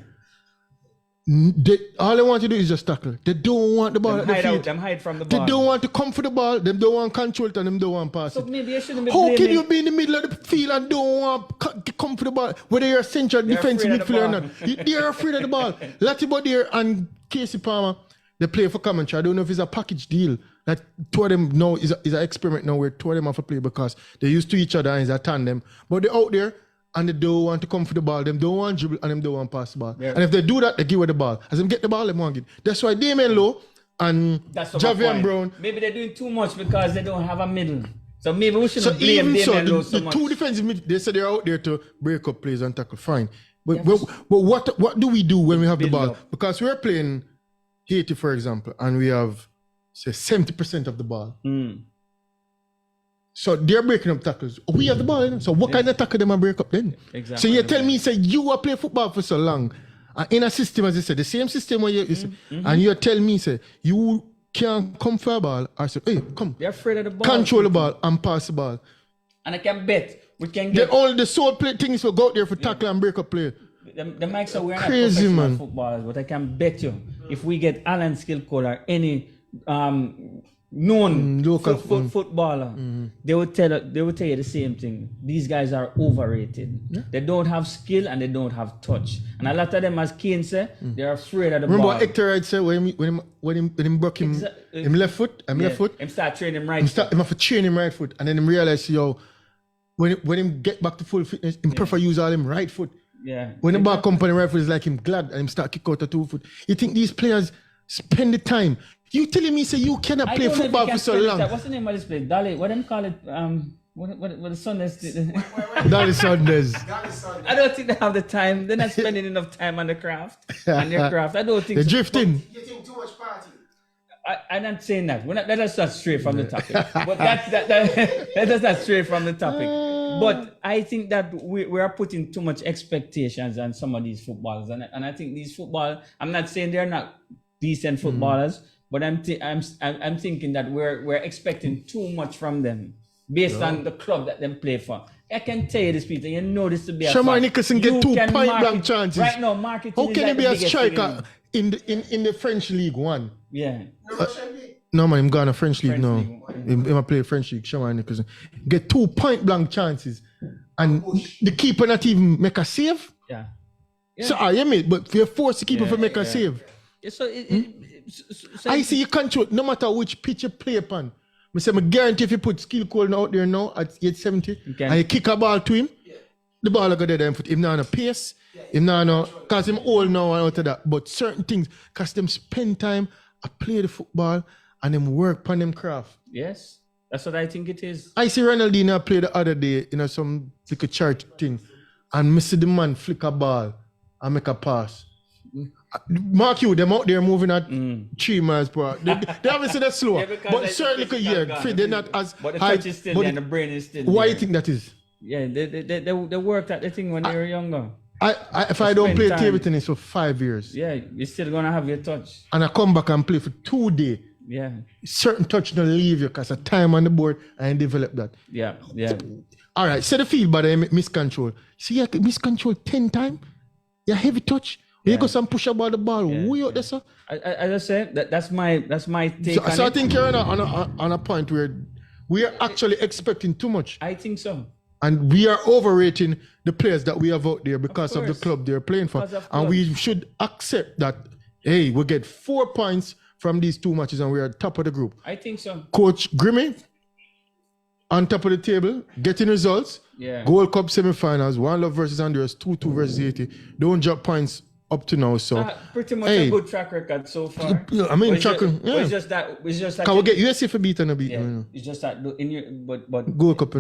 All they want to do is just tackle. They don't want the ball at the field. Them hide from the ball. They don't want to come for the ball. They don't want control it and them don't want pass it. So maybe you shouldn't be How can you be in the middle of the field and don't want to come for the ball? Whether you're a central defensive midfielder or not. They're afraid of the ball. Lati Bodier and Casey Palmer, they play for commentary. I don't know if it's a package deal. That two of them now is an experiment now where two of them have to play because they're used to each other and it's a tandem. But they're out there and they don't want to come for the ball. Them don't want dribble and them don't want pass the ball. Yeah. And if they do that, they give away the ball. As them get the ball, they want it. That's why Damien Lowe and Javier Brown. Maybe they're doing too much because they don't have a middle. So maybe we shouldn't blame Damien Lowe so much. The two defensive mid, they said they're out there to break up plays and tackle. Fine. But what do we do when we have the ball? Because we're playing Haiti, for example, and we have, say, 70% of the ball. So they're breaking up tackles. We have the ball, you know? So what kind of tackle them I break up then? Exactly. So you tell me, say you have played football for so long, in a system, as you said, the same system where you and you tell me, say, you can't come for a ball or say, hey, come. They're afraid of the ball. Control the ball and pass the ball. And I can bet we can get The sole play things will go out there for tackle and break up play. the Mike said we're not Crazy, professional man. footballers, but I can bet you if we get Alan Skillcole or any known local footballer, they would tell you the same thing. These guys are overrated. Yeah. They don't have skill and they don't have touch. And a lot of them, as Kane said, they're afraid of the Remember ball. what Hector Wright said when him broke him left foot, left foot. Him start training right foot. Him have to train him right foot, and then him realize when him get back to full fitness, him prefer use all him right foot. Yeah. When the ball come on the right foot, it's like him glad and him start kick out the 2 foot. You think these players spend the time? You telling me say you cannot play football for so long? What's the name of this place? Dolly, what them call it? What the Sundays? Dolly Sundays. I don't think they have the time. They're not spending enough time on the craft. On their craft. I don't think they're drifting. You think too much party? I'm not saying that. That's not straight from the topic. But that's not straight from the topic. But I think that we are putting too much expectations on some of these footballers, and I think these football. I'm not saying they're not decent footballers, but I'm thinking that we're expecting too much from them based on the club that them play for. I can tell you this, Peter. You know this to be a Shamar fact. Nicholson get 2 point blank chances. Right now, marketing. How can he be a striker in the French League One? Yeah. No man, him gone to French League now. Him play French League. Shamar Nicholson get 2 point blank chances, and the keeper not even make a save. Yeah. So you mate, but you're forced to keep to make a save. So, I see you control no matter which pitch you play upon. I guarantee if you put Skillcole out there now at age 70 and you kick a ball to him, the ball will go there and foot. Him not on a pace, him not on, because him old now and out of that. But certain things, because them spend time, I play the football and them work on them craft. Yes, that's what I think it is. I see Ronaldinho play the other day, some like a church thing, and Mr. the man flick a ball and make a pass. Mark you, them out there moving at 3 miles per hour. They obviously they're slow, but certainly they're not as but the high. touch is still there and the brain is still why there. You think that is? Yeah, they worked at the thing when they were younger. If I don't play table tennis for 5 years, yeah, you're still gonna have your touch. And I come back and play for 2 days. Yeah, certain touch don't leave you because of time on the board and develop that. Yeah. All right, so the field, but I miscontrol. See, you miscontrol 10 times. You heavy touch. You go some push about the ball way out there, sir. As I said, that's my take. So I think you're on a point where we are actually expecting too much. I think so. And we are overrating the players that we have out there because of the club they're playing for. And we should accept that, hey, we get 4 points from these 2 matches and we are top of the group. I think so. Coach Grimmy, on top of the table, getting results. Yeah. Gold Cup semifinals, One Love versus Honduras, 2-2 versus Haiti. Don't drop points up to now, so pretty much a good track record so far. I mean, it's just that. Can we get USA for beat and a beat? Yeah, it's just that but Gold Cup,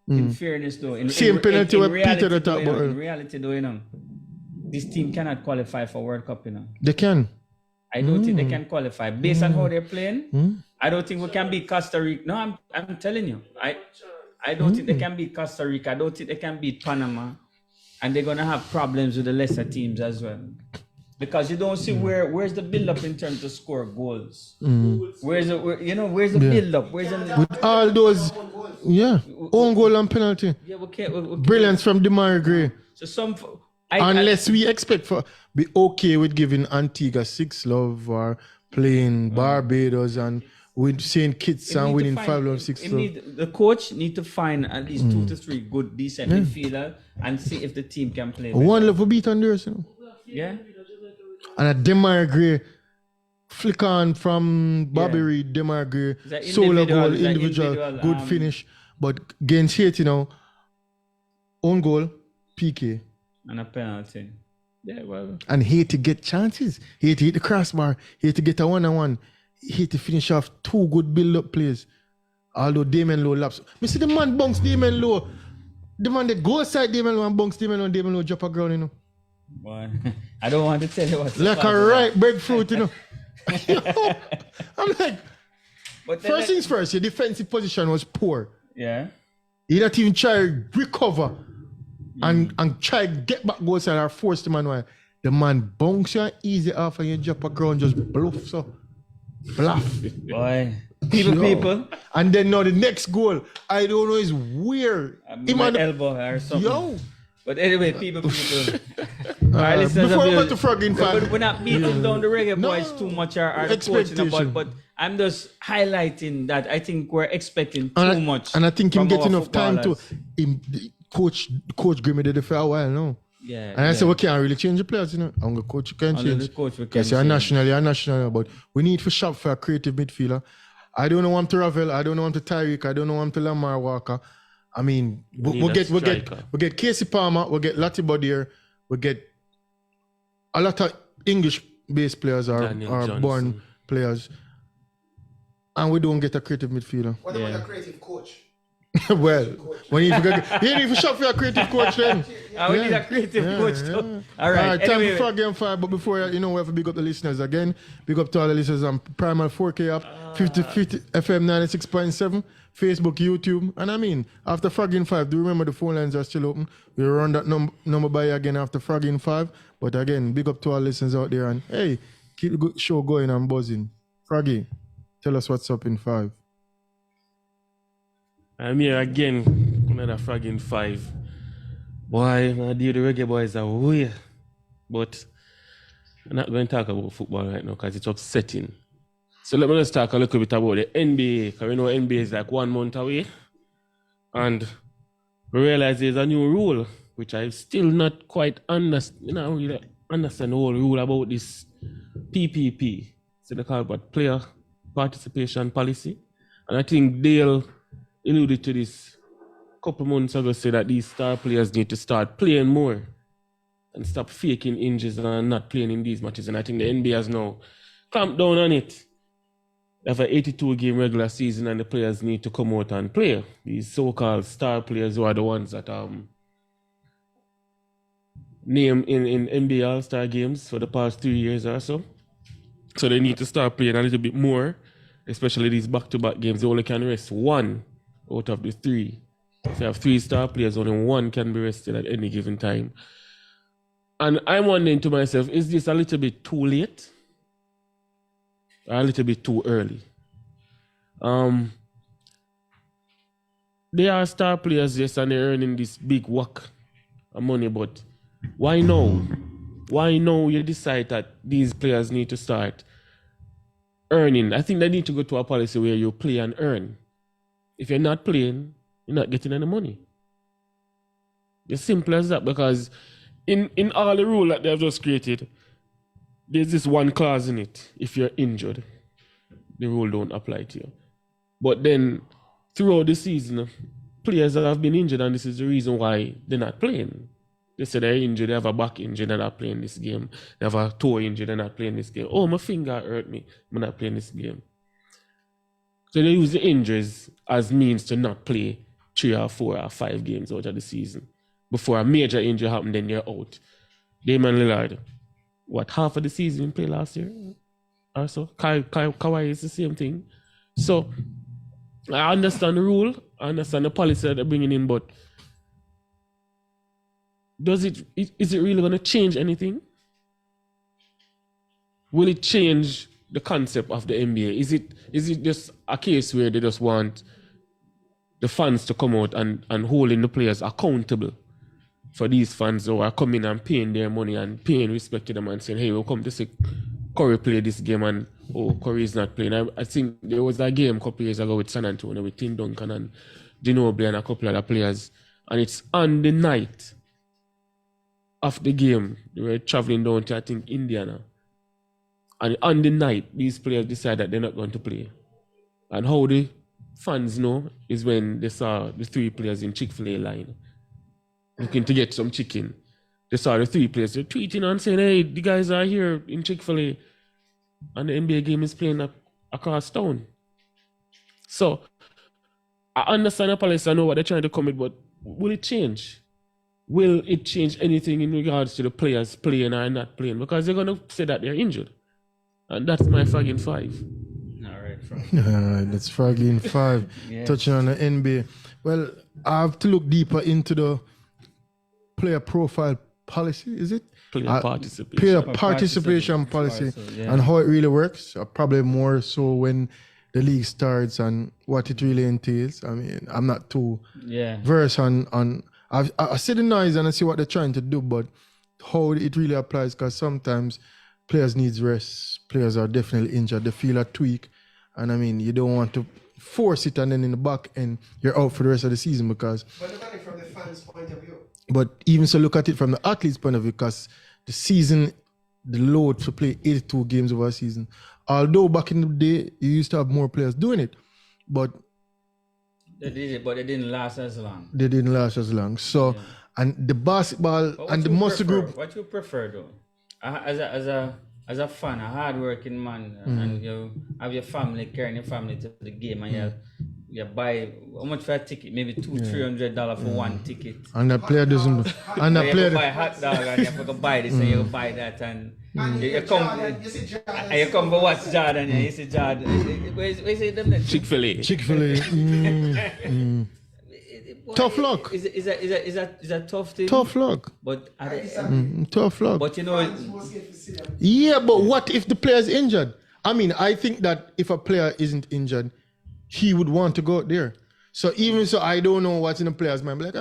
in fairness, though, same penalty with Peter the top. In reality, though, this team cannot qualify for World Cup. They can. I don't think they can qualify based on how they're playing. I don't think we can beat Costa Rica. No, I'm telling you, I don't think they can beat Costa Rica. I don't think they can beat Panama. And they're gonna have problems with the lesser teams as well, because you don't see where's the build up in terms of score goals. Where's the build up? Where's the with all those own goal and penalty? Yeah, okay. Brilliance from Demar Gray. So unless we expect for be okay with giving Antigua 6 love or playing Barbados and with St. Kitts and winning 5 love 6 love. The coach need to find at least 2 to 3 good decent midfielder and see if the team can play better. One love will beat Honduras. Yeah. And a Demar Gray flick on from Bobby Reed, Demar Gray, solo goal, individual, good finish. But against Haiti own goal, PK. And a penalty. Yeah, well. And Haiti get chances. Haiti hit the crossbar. Haiti get a 1-on-1. Haiti finish off 2 good build-up plays. Although Damon Lowe laps. Me see the man bounce Damon Lowe. The man that go side Damon Lowe and bounce Damon Lowe and Damon Lowe drop a ground, Boy, I don't want to tell you what's like a ripe breadfruit, I'm like, but first things first, your defensive position was poor. Yeah. You not even try to recover and try to get back goals and are forced the man while the man bounce you easy off and you drop a ground just bluff so. Bluff. Boy. People. And then now the next goal, I don't know, is weird. My elbow or something. Yo. But anyway, people. Our listeners before we go to Frog in Five. We're not beating down the reggae boys too much or coaching about, but I'm just highlighting that I think we're expecting too much. And I think him get enough time to coach Grimmy did it for a while now. Yeah. And I said, we can't really change the players, you know. I'm the coach, you can change. Because you're national, but we need to shop for a creative midfielder. I don't know him to Ravel, I don't know him to Tyreek, I don't know him to Lamar Walker. I mean, we'll get Casey Palmer, we'll get Lottie Bodier, we'll get a lot of English-based players or born players. And we don't get a creative midfielder. What about a creative coach? Well, we need to shop for a creative coach then. We need a creative coach too. All right, time for Frog Game 5, but before, we have to big up the listeners again. Big up to all the listeners on Primal 4K app, 50 FM 96.7, Facebook, YouTube. And I mean, after Frog Game 5, do remember the phone lines are still open. We'll run that number by again after Frog Game 5. But again, big up to all listeners out there. And hey, keep the show going and buzzing. Froggy, tell us what's up in 5. I'm here again, another Frog in 5. Boy, my dear, the reggae boys are weird. But I'm not going to talk about football right now because it's upsetting. So let me just talk a little bit about the NBA. Because we know NBA is like 1 month away. And we realize there's a new rule, which I still not quite understand. Really understand the whole rule about this PPP. So they call it Player Participation Policy. And I think Dale alluded to this a couple months ago, say that these star players need to start playing more and stop faking injuries and not playing in these matches. And I think the NBA has now clamped down on it. They have an 82-game regular season and the players need to come out and play. These so-called star players who are the ones that named in NBA All-Star games for the past 3 years or so. So they need to start playing a little bit more, especially these back-to-back games. They only can rest 1 out of the 3. If you have 3 star players, only 1 can be rested at any given time. And I'm wondering to myself, is this a little bit too late? Or a little bit too early? They are star players, yes, and they're earning this big whack of money, but why now? Why now you decide that these players need to start earning? I think they need to go to a policy where you play and earn. If you're not playing, you're not getting any money. It's simple as that, because in all the rules that they have just created, there's this one clause in it. If you're injured, the rule don't apply to you. But then throughout the season, players that have been injured, and this is the reason why they're not playing. They say they're injured, they have a back injury, they're not playing this game. They have a toe injury, they're not playing this game. Oh, my finger hurt me, I'm not playing this game. So they use the injuries as means to not play 3 or 4 or 5 games out of the season. Before a major injury happens, then you're out. Damian Lillard, half of the season play last year? Or so? Kawhi is the same thing. So, I understand the rule, I understand the policy that they're bringing in, but is it really going to change anything? Will it change the concept of the NBA? Is it just a case where they just want the fans to come out and holding the players accountable for these fans who are coming and paying their money and paying respect to them and saying, hey, we'll come to see Curry play this game and Curry is not playing. I think there was that game a couple years ago with San Antonio with Tim Duncan and Ginobili and a couple other players, and it's on the night of the game. They were traveling down to, I think, Indiana. And on the night, these players decide that they're not going to play. And how the fans know is when they saw the 3 players in Chick-fil-A line looking to get some chicken. They saw the 3 players, they're tweeting and saying, hey, the guys are here in Chick-fil-A and the NBA game is playing across town. So, I understand the policy, I know what they're trying to commit, but will it change? Will it change anything in regards to the players playing or not playing? Because they're going to say that they're injured. And that's my Frog in 5. All right, Frog. All right, that's Frog in 5. Yes. Touching on the NBA. Well, I have to look deeper into the player profile policy, is it? Player participation. Player participation policy, and how it really works. Probably more so when the league starts and what it really entails. I mean, I'm not too versed on I see the noise and I see what they're trying to do, but how it really applies, because sometimes players need rest. Players are definitely injured. They feel a tweak. And I mean, you don't want to force it and then in the back end, you're out for the rest of the season because... But look at it from the fans' point of view. But even so, look at it from the athlete's point of view, because the season, the load to play 82 games over a season, although back in the day, you used to have more players doing it, but... They did it, but it didn't last as long. They didn't last as long. So, and the basketball and the muscle group... What you prefer, though? As a fan, a hard-working man, and you have your family, carrying your family to the game, and you buy, how much for a ticket? Maybe $200-300 for one ticket. And the player doesn't... And the player... You buy a hot dog, and you have to buy this, and you buy that, and you come to watch Jordan, and you see Jordan. Where's them? Chick-fil-A. Tough luck. Is a tough thing? Tough luck. But tough luck. But you know, yeah, but what if the player is injured? I mean, I think that if a player isn't injured, he would want to go out there. So even so, I don't know what's in the player's mind. Like,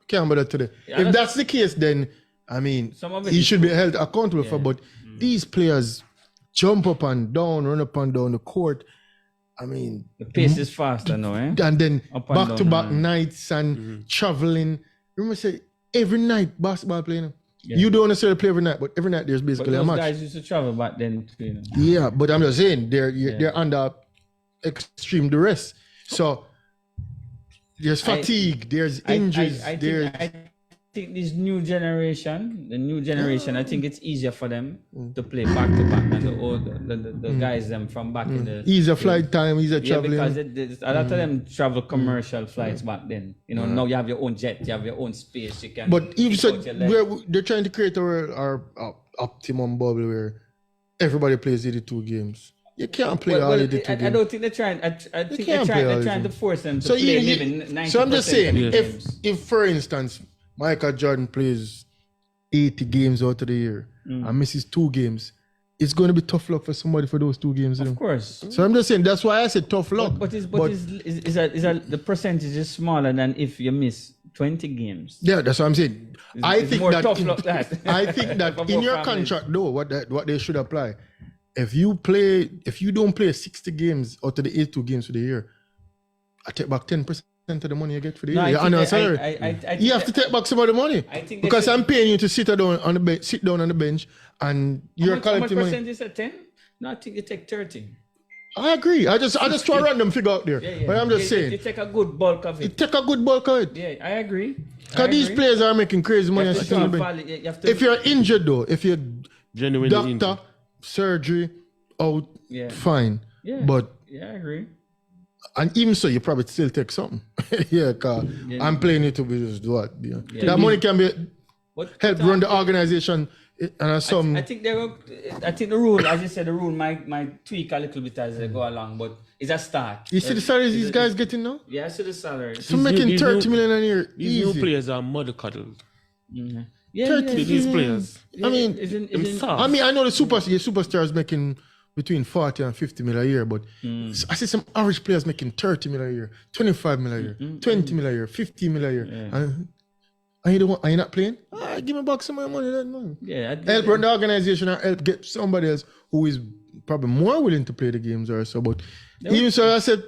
can't bother today. Yeah, if that's the case, then I mean, he should be held accountable for. But these players jump up and down, run up and down the court. I mean, the pace is faster now, eh? And then back-to-back nights and traveling. Remember, say every night basketball playing. Yeah. You don't necessarily play every night, but every night there's basically a match. Those guys used to travel back then too, you know? Yeah, but I'm just saying they're under extreme duress. So there's fatigue, there's injuries, I think this new generation, I think it's easier for them to play back to back than the guys them from back in the easier flight time, easier traveling. Because a lot of them travel commercial flights back then. You know, now you have your own jet, you have your own space. You can. But even so, they're trying to create our optimum bubble where everybody plays 82 games. You can't play all 82 games. I don't think they're trying. I think they're trying to force them to play maybe 90%. So I'm just saying, if for instance, Michael Jordan plays 80 games out of the year and misses 2 games, it's going to be tough luck for somebody for those 2 games. Of course. So I'm just saying, that's why I said tough luck. But the percentage is smaller than if you miss 20 games. Yeah, that's what I'm saying. I think that in your families. contract, though, what they should apply, if you don't play 60 games out of the 82 games for the year, I take back 10% of the money you get for the year. Your annual salary. You have to take back some of the money. Because I'm paying you to sit down on the bench and you're collecting money. How much percent is that? 10? No, I think you take 30. I agree. I just throw a random figure out there. Yeah. But I'm just saying. You take a good bulk of it. You take a good bulk of it. Yeah, I agree. Because these players are making crazy money. If you're injured though, if you're genuinely doctor, injured. surgery, out, fine. Yeah. But I agree. And even so, you probably still take something. Because I'm playing it to be just do what. Yeah. That money can be help run the organization. And some. I think the rule, as you said, the rule might tweak a little bit as they go along, but it's a start. You see the salaries these guys getting now? Yeah, I see the salary. So making 30 million a year. These new players are mollycoddled. Mm-hmm. 30 these players. I mean, I know the superstars making between 40 and 50 million a year, but I see some average players making 30 million a year, 25 million a year, 20 million a year, 50 million a year. Yeah. And are you not playing? Give me back some of my money. No. Yeah, help run the organization and help get somebody else who is probably more willing to play the games or so. But even so, I said,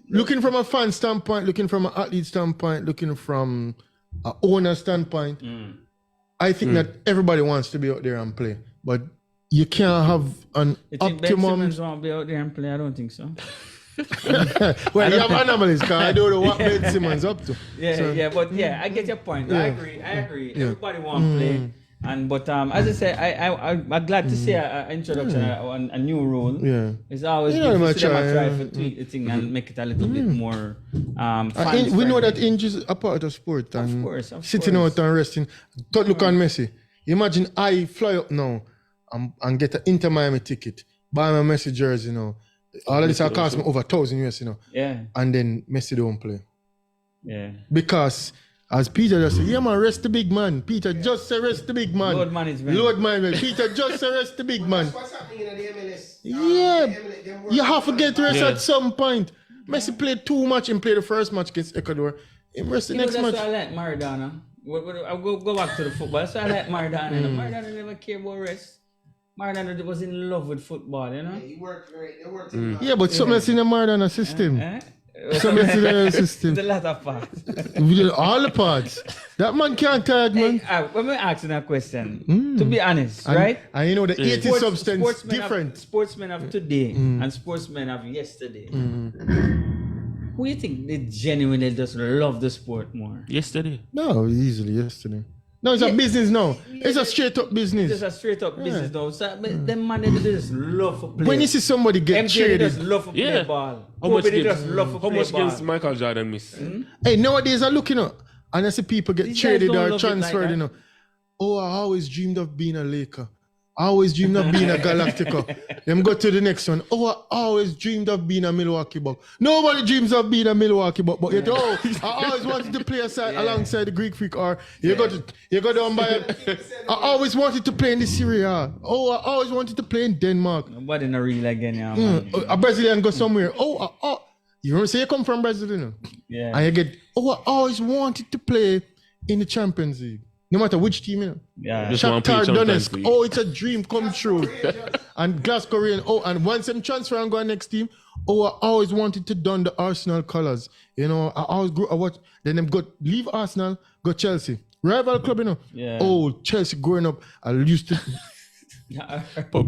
looking from a fan standpoint, looking from an athlete standpoint, looking from an owner standpoint, I think that everybody wants to be out there and play. But you can't have an optimum. Ben Simmons won't be out there and play? I don't think so. Well, you have anomalies, because I don't know what Ben Simmons up to. I get your point. I agree. Everybody want to play. But as I say, I'm glad to see an introduction on a new rule. Yeah. It's always good to see them try to tweak the thing and make it a little bit more we know that injuries are part of sport. And of course. Sitting out and resting. Don't look on Messi. Imagine I fly up now and get an Inter Miami ticket, buy my Messi jersey, all of this will cost me over $1,000 US, Yeah. And then Messi don't play. Yeah. Because As Peter just said, yeah man, rest the big man. Peter just say rest the big man. Load management. Load management. Peter just say rest the big man. What's happening in the MLS? Yeah. You have to get rest at some point. Messi played 2 matches and played the first match against Ecuador. He rest the next match. That's why I like Maradona. I'll go back to the football. That's why I like Maradona. Maradona never cared about rest. Maradona was in love with football, you know? Yeah, he worked great. Yeah, but something else in the Maradona system. Something else in the system. The latter part. All the parts. That man can't tag, man. When we asking that question, to be honest, right? And you know the 80 substance different. Sportsmen of today and sportsmen of yesterday. Who you think they genuinely just love the sport more? Yesterday. No, easily yesterday. No, it's a business now. It's a straight up business. It's a straight up business now. So them man they just love for play. When you see somebody get MJ traded, just love for play ball. How much Kobe just love for how play much ball. games Michael Jordan miss? hey, nowadays I looking up and I see people get These traded guys don't or love it transferred, like you know. Oh, I always dreamed of being a Laker. I always dreamed of being a Galactica. Them go to the next one. Oh, I always dreamed of being a Milwaukee Buck. Nobody dreams of being a Milwaukee Buck, but I always wanted to play alongside the Greek Freak, or you go down by. I always wanted to play in the Serie A. Oh, I always wanted to play in Denmark. Nobody in a real again, yeah. Man. A Brazilian go somewhere. You don't say you come from Brazil, you know? Yeah. And you get, I always wanted to play in the Champions League. No matter which team, you know. Yeah. Just want to play Shakhtar Champions Donetsk. League. Oh, it's a dream come true. And Glasgow Rangers. Oh, and once them transfer and go next team. Oh, I always wanted to don the Arsenal colours. You know, I always grew. I watch. Then them go leave Arsenal, go Chelsea, rival club. You know. Yeah. Oh, Chelsea growing up, I used to.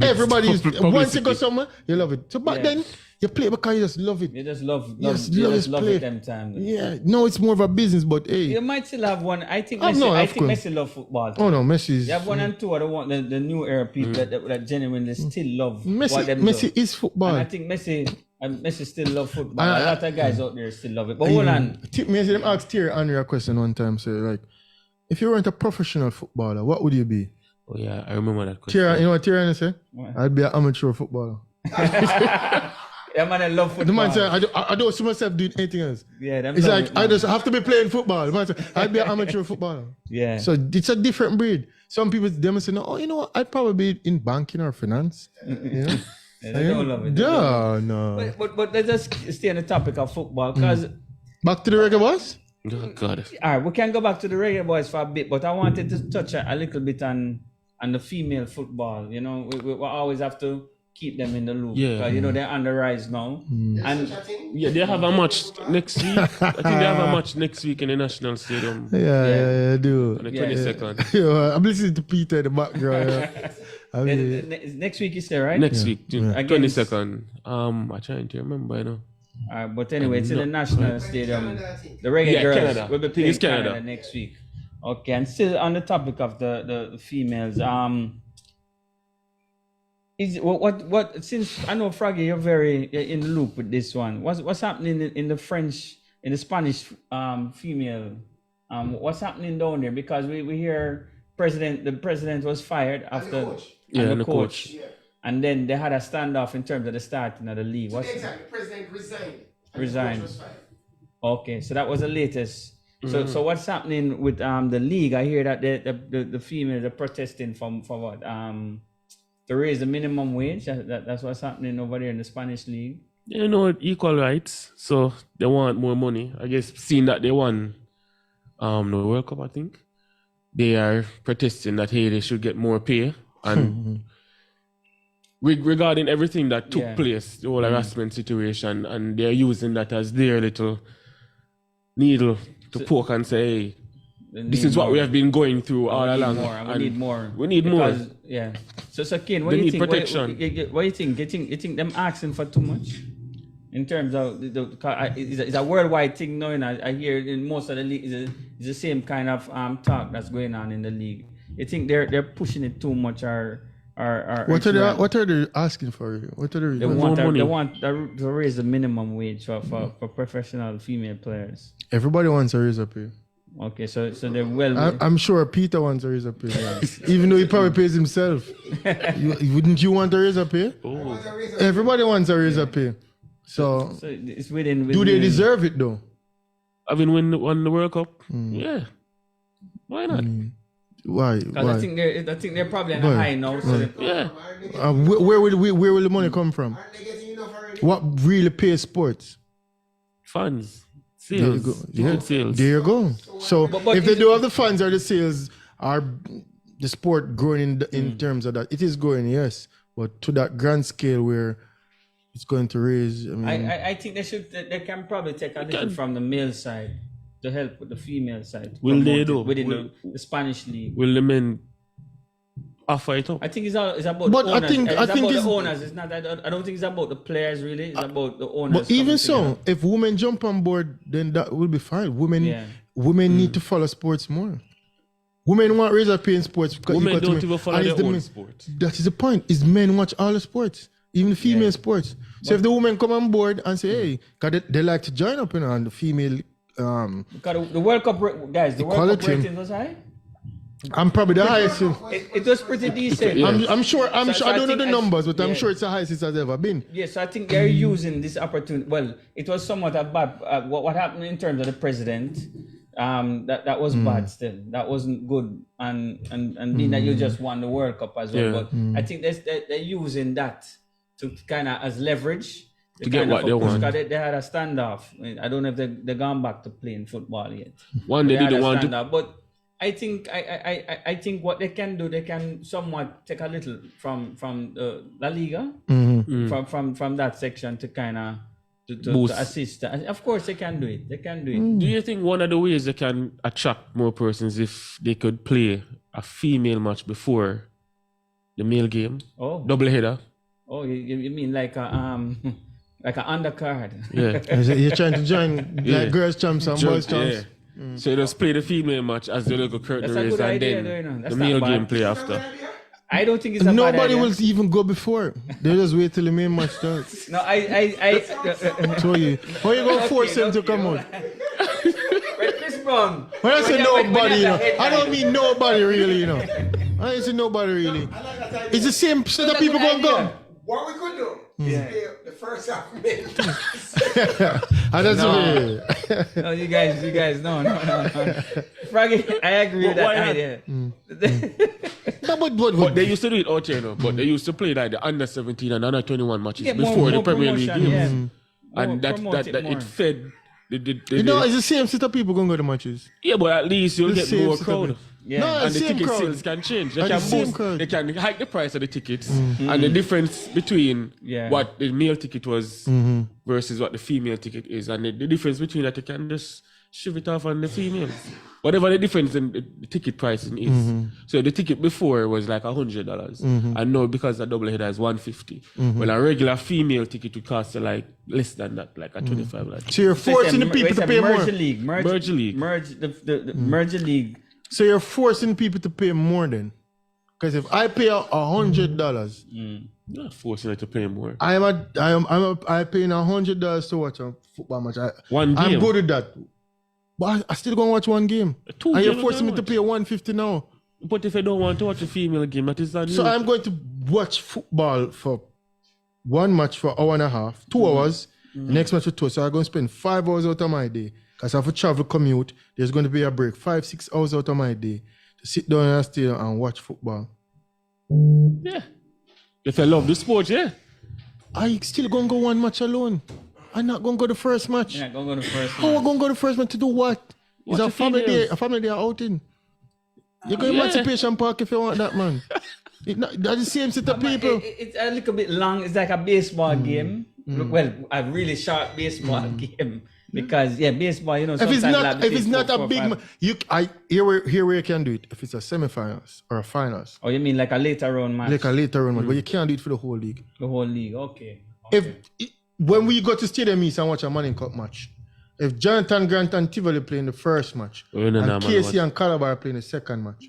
Everybody used once you go somewhere, you love it. So back then, you play because you just love it. You just love play. it them time. Yeah, no, it's more of a business, but hey. You might still have one. I think Messi love football. Oh no, Messi's. You have 1 and 2. I don't want the new era people that genuinely still love what them Messi do. is football. And I think Messi still love football. A lot of guys out there still love it. But hold on. Them asked Thierry Henry a question one time. Say like, if you weren't a professional footballer, what would you be? Oh yeah, I remember that question. You know what Thierry Henry said? I'd be an amateur footballer. Yeah, man, I love football. The man said, I don't see myself doing anything else. Yeah, it's like, I just have to be playing football. The man said, I'd be an amateur footballer. Yeah. So it's a different breed. Some people, them say, no, you know what, I'd probably be in banking or finance. You know? They don't love it. No. But let's just stay on the topic of football. Because back to the Reggae Boys? Oh, God. All right, we can go back to the Reggae Boys for a bit, but I wanted to touch a little bit on the female football. You know, we always have to keep them in the loop. Yeah. Because, you know, they're on the rise now. And yeah, they have a match next week. I think they have a match next week in the National Stadium. Yeah, I do. On the 22nd. Yeah, I'm listening to Peter in the background. I mean, next week is there, right? Next week, 22nd. I'm trying to remember, you know. But anyway, it's in the National Stadium. The Reggae Girls Canada. will be playing It's Canada next week. Okay, and still on the topic of the females, is what since I know Froggy, you're very in the loop with this one. What's happening in the Spanish female? What's happening down there? Because we hear the president was fired after the coach. Yeah. And then they had a standoff in terms of the starting of the league. Exactly, the president resigned. Resigned. The coach was fired. Okay, so that was the latest. So what's happening with the league? I hear that the females are protesting for what? To raise the minimum wage. That's what's happening over there in the Spanish league. You know, equal rights. So they want more money. I guess seeing that they won the World Cup, I think they are protesting that hey, they should get more pay and. Regarding everything that took place, the whole harassment situation, and they're using that as their little needle to poke and say, hey, this is what we have been going through all along. We need more. We need more. Yeah. So Ken, what do you think? Protection. What do you think? You think them asking for too much? In terms of it's a worldwide thing now, and I hear in most of the league is the same kind of talk that's going on in the league. You think they're pushing it too much or what are they asking for? What are the reasons? They want to raise the minimum wage for professional female players. Everybody wants a raise up here. Okay, so they're well. I'm sure Peter wants a raise up here, even though he probably pays himself. Wouldn't you want a raise up here? Oh. Everybody wants a raise up here. So it's within. Do they deserve it though? having won the World Cup. Yeah. Why not? Why? Because I think they're probably on a high now. So Yeah. Where will the money come from? What really pays sports? Funds. Sales. Sales. There you go. So but if they do have the funds or the sales, are the sport growing in terms of that? It is growing, yes. But to that grand scale where it's going to raise. I think they can probably take a little from the male side to help with the female side. Will they do? Within the Spanish league. Will the men offer it up? I think it's about the owners. The owners. It's not. I don't think it's about the players really. It's about the owners. But even so, if women jump on board, then that will be fine. Women need to follow sports more. Women want razor pay in sports. Women don't even follow their own sport. That is the point. Is men watch all the sports, even the female sports. So if the women come on board and say, "Hey," because they like to join up on the female. Because the World Cup, guys, the World Cup rating was high. I'm probably the highest. It was pretty decent. I'm sure. I don't know the numbers, but I'm sure it's the highest it has ever been. Yes, I think they're using this opportunity. Well, it was somewhat a bad. What happened in terms of the president? That was bad. Still, that wasn't good. And being that you just won the World Cup as well. But I think they're using that to kind of as leverage to get what they want. They had a standoff. I don't know if they've gone back to playing football yet. One they didn't want to. But I think what they can do, they can somewhat take a little from La Liga, from that section to kind of to assist. Of course, they can do it. Do you think one of the ways they can attract more persons if they could play a female match before the male game? Oh, double header. Oh, you mean like a like an undercard? Yeah, you're trying to join like girls champs and boys champs. Yeah. So you just play the female match as the little curtain race and then the male game play after. I don't think it's a bad idea. Will even go before. They just wait till the main match starts. No, I so you, how you gonna force him to come out? Chris Brown. When I say nobody, you know, I don't mean nobody really, you know. I ain't say nobody really. It's the same set of people gonna go. What we could do is play the first half men. No, you guys, no. Froggy, I agree with that idea. But they used to do it out here, but they used to play like the under 17 and under 21 matches before the Premier League games. And that it fed. It's the same set of people going to go to matches. Yeah, but at least you'll get more crowd. Yeah. No, and the ticket sales can change. They can boost. They can hike the price of the tickets, and the difference between what the male ticket was versus what the female ticket is, and the difference between that, you can just shove it off on the females. Whatever the difference in the ticket pricing is. So the ticket before was like $100, and now because the double header is $150. Well, a regular female ticket would cost like less than that, like a $25. Like. So you're forcing the people to pay more. Merge the merge league. So you're forcing people to pay more then? Because if I pay $100, you're not forcing them to pay more. I paying $100 to watch a football match. One game. I'm good at that. But I still gonna watch one game. And you're forcing me to pay $150 now. But if I don't want to watch a female game, that is on you. So I'm going to watch football for one match for an hour and a half, 2 hours. The next match for 2 hours. So I'm going to spend 5 hours out of my day. Because I have to travel, commute, there's going to be a break. 5-6 hours out of my day to sit down in a stadium and watch football. Yeah. If I love the sport, yeah. I still going to go one match alone. I'm not going to go the first match. You're not going to go the first match. How am I going to go the first match to do what? It's a family day outing. You go to Emancipation Park if you want that, man. That's the same set of people. It's a little bit long. It's like a baseball game. Well, a really short baseball game. Because baseball, you know, if it's not a big, here where you can do it. If it's a semifinals or a finals. Oh, you mean like a later round match? Like a later round match, but you can't do it for the whole league. The whole league, okay. When we go to Stadium East and watch a Manning Cup match, if Jonathan Grant and Tivoli playing the first match, and Casey and Calabar playing the second match,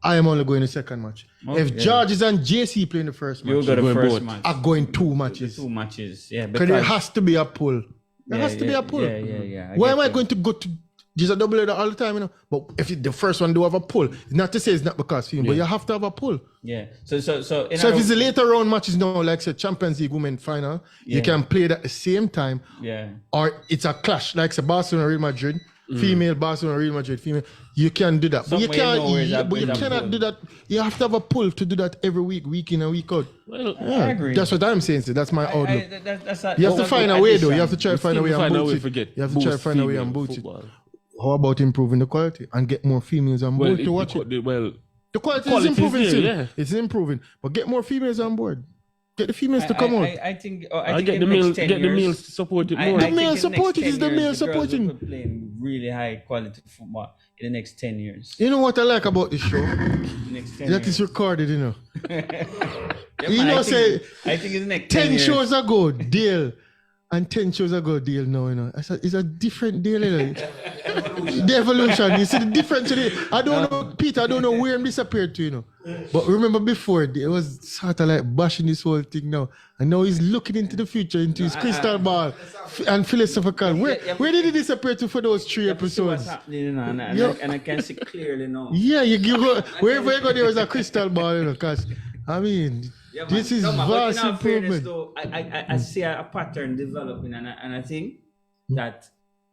I am only going the second match. If Georges and JC playing the first match, you'll go the first match. I'm going 2 matches. 2 matches, yeah. Because there has to be a pull. There has to be a pull. Yeah. Why am I going to go to just a double header all the time, you know? But if the first one do have a pull, it's not to say it's not because of him, but you have to have a pull. Yeah. So if it's a later round matches now, like say Champions League Women Final, you can play it at the same time. Yeah. Or it's a clash, like say Barcelona Real Madrid, female Barcelona, Real Madrid, female. You can do that, but you cannot do that. You have to have a pull to do that every week in and week out. Well, I agree. That's what I'm saying. So that's my outlook. You have to find a way, though. You have to try to find a way and boost it. You have to try to find a way and boost it. How about improving the quality and get more females on board to watch it? The quality is improving still. Yeah. It's improving, but get more females on board. Get the females to come out. I think get the males to support it more. The male support it is the male supporting. We're playing really high quality football in the next 10 years. You know what I like about this show? That is recorded, you know. I think it's next 10 shows ago, deal. And 10 shows ago, deal now, you know. It's a different deal, you know. The evolution. You see the difference today. I don't know, Peter, I don't know where him disappeared to, you know. But remember before, it was sort of like bashing this whole thing now. And now he's looking into the future, into his crystal ball and philosophical. Where did he disappear to for those 3 episodes? What's happening, you know, and I can see clearly now. Yeah, you go, wherever you go, there was a crystal ball, you know, because, I mean... Yeah, this is vast improvement. Though, I see a pattern developing, and I think that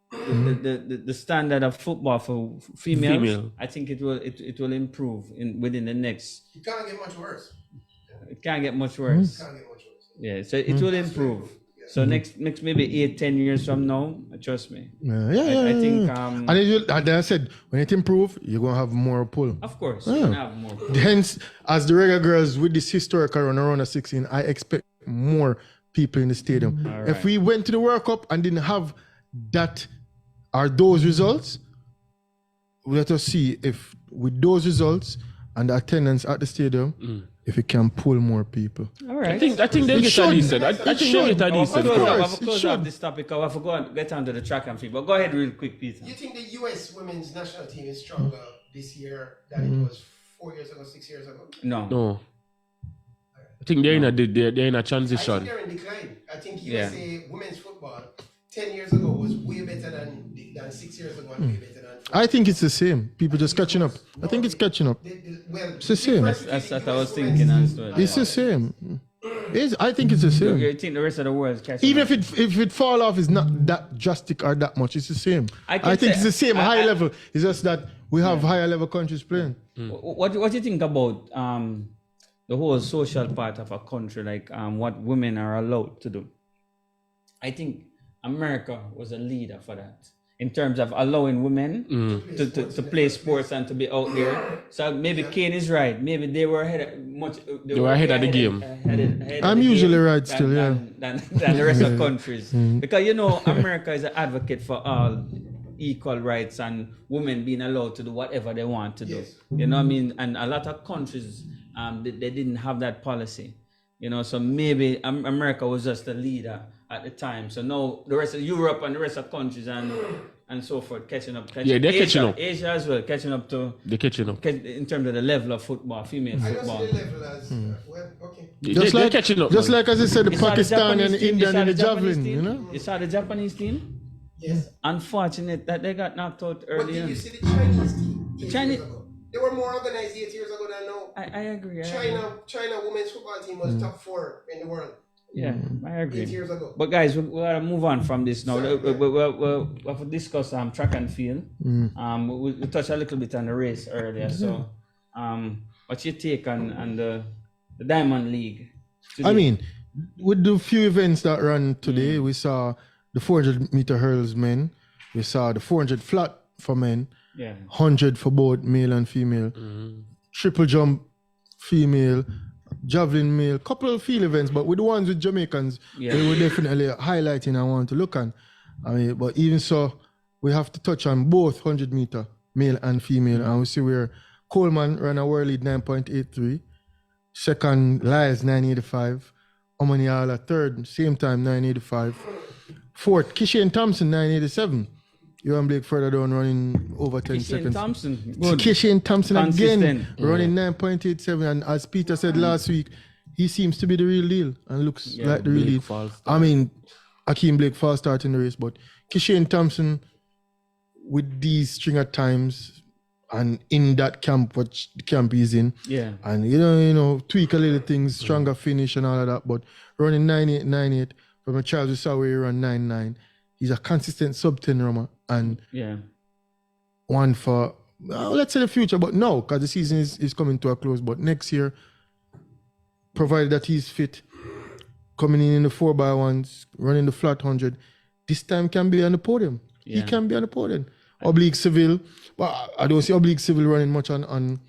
the standard of football for females, I think it will improve within the next. It can't get much worse. It can't get much worse. Yeah, so it will improve. So next maybe 8-10 years from now, trust me. I think. And I said, when it improves, you're gonna have more pull. Of course, you're gonna have more pull. Hence, as the regular girls with this historical run around 16, I expect more people in the stadium. Right. If we went to the World Cup and didn't have that or those results, let us see if with those results and the attendance at the stadium. If it can pull more people. All right. I think they'll get a decent. I think they'll get a decent. Of course, off this topic. I forgot to get onto the track and field. But go ahead real quick, Peter. You think the US women's national team is stronger this year than it was 4 years ago, 6 years ago? No. I think they're in a transition. I think they're in decline. I think USA women's football 10 years ago was way better than 6 years ago and way better than 4. I think it's the same. People just catching up. I think it's catching up. It's the same. That's what I was thinking as well. It's the same. I think it's the same. You think the rest of the world is catching Even up? if it fall off, it's not that drastic or that much. It's the same. I think it's the same high level. It's just that we have higher level countries playing. What do you think about the whole social part of a country, like what women are allowed to do? I think America was a leader for that in terms of allowing women to play sports and to be out there. So maybe Kane is right. Maybe they were ahead of the game. I'm usually right still, than the rest of countries. Because, you know, America is an advocate for all equal rights and women being allowed to do whatever they want to do. Yes. You know what I mean? And a lot of countries, they didn't have that policy. You know, so maybe America was just the leader at the time. So now the rest of Europe and the rest of countries and so forth catching up. They're catching up. Asia as well, catching up to. They're catching up. In terms of the level of football, female football. I don't see the level as, well, okay. They're catching up. Just like as I said, the Pakistan and Indian in the javelin, you know? You saw the Japanese team? Yes. Unfortunate that they got knocked out early. But did you see the Chinese team? The Chinese. They were more organized 8 years ago than now. I agree. China women's football team was top 4 in the world. Yeah, I agree. 8 years ago. But guys, we gotta move on from this now. We'll have to discuss track and field. We touched a little bit on the race earlier. So, what's your take on the Diamond League today? I mean, with the few events that ran today, we saw the 400 meter hurls men. We saw the 400 flat for men. 100 for both male and female. Triple jump female. Javelin male, couple of field events, but with the ones with Jamaicans, they were definitely highlighting I want to look at. I mean, but even so, we have to touch on both 100 meter, male and female, and we see where Coleman ran a world lead 9.83, second Lyles 9.85, Omaniala third, same time 9.85, fourth Kishane Thompson 9.87. You and Blake further down running over 10 seconds. Kishane Thompson again running 9.87, and as Peter said last week, he seems to be the real deal and looks like the real deal. I mean, Akeem Blake false start in the race, but Kishane Thompson with these string of times and in that camp, which the camp he's in, and you know, tweak a little things, stronger finish and all of that, but running 9.8 from a child we saw where he ran 9.9. He's a consistent sub-10 runner, and one for, let's say the future, but no, because the season is coming to a close. But next year, provided that he's fit, coming in the 4x1s, running the flat 100, this time can be on the podium. He can be on the podium. Oblique Seville, but I don't see Oblique Seville running much on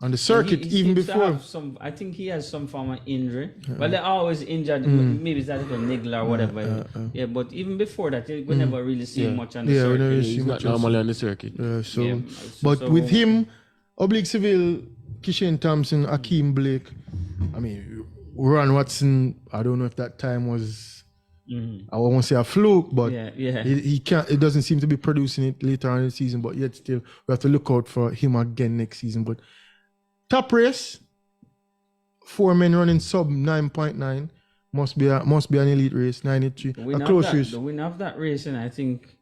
the circuit he even seems to before. have I think he has some form of injury. Well, they're always injured. Maybe it's that little niggle or whatever. Yeah, but even before that, we never really see him much on the circuit. We never see He's much not normally on the circuit. But with him, Oblique Seville, Kishane Thompson, Akeem Blake, I mean, Ron Watson, I don't know if that time was, I won't say a fluke, but he can't. It doesn't seem to be producing it later on in the season. But yet still, we have to look out for him again next season. But top race, 4 men running sub 9.9 must be an elite race. 983, a close race. The winner of that race, and I think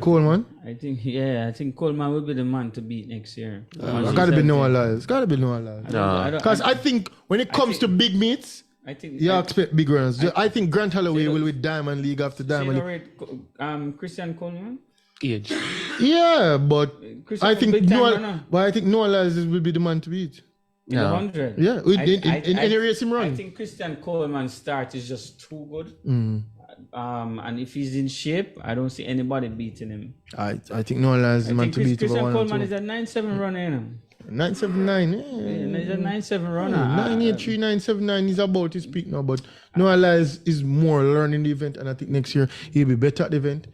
Coleman. I think Coleman will be the man to beat next year. Gotta be Noah Lyles. Because I think when it comes to big meets, you expect big runners. I think Grant Holloway will win Diamond League after Diamond League. Christian Coleman? Age. Yeah, but I think Noah Lyles will be the man to beat. In the 100. Yeah, in any race him run. I think Christian Coleman's start is just too good. And if he's in shape, I don't see anybody beating him. I think Noah Lyles is the man to beat. Christian Coleman is a 9.7 runner. 9.79. He's a 9.7 runner. 9.83, 9.79. He's about his peak now, but Noah Lyles is more learning the event, and I think next year he'll be better at the event.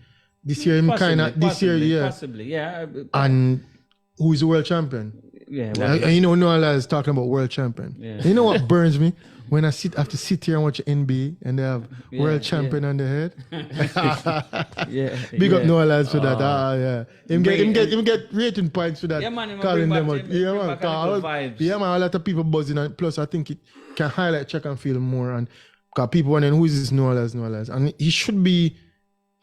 This year, possibly, yeah. And who is the world champion? Yeah. And you know, Noah Lyles is talking about world champion. Yeah. You know what burns me? When I have to sit here and watch NBA and they have world champion on the head. Big up Noah Lyles for that. Him get rating points for that. Yeah, man. Calling them out. Yeah, man. A lot of people buzzing, and plus I think it can highlight track and field more. And because people wondering who is this Noah Lyles, and he should be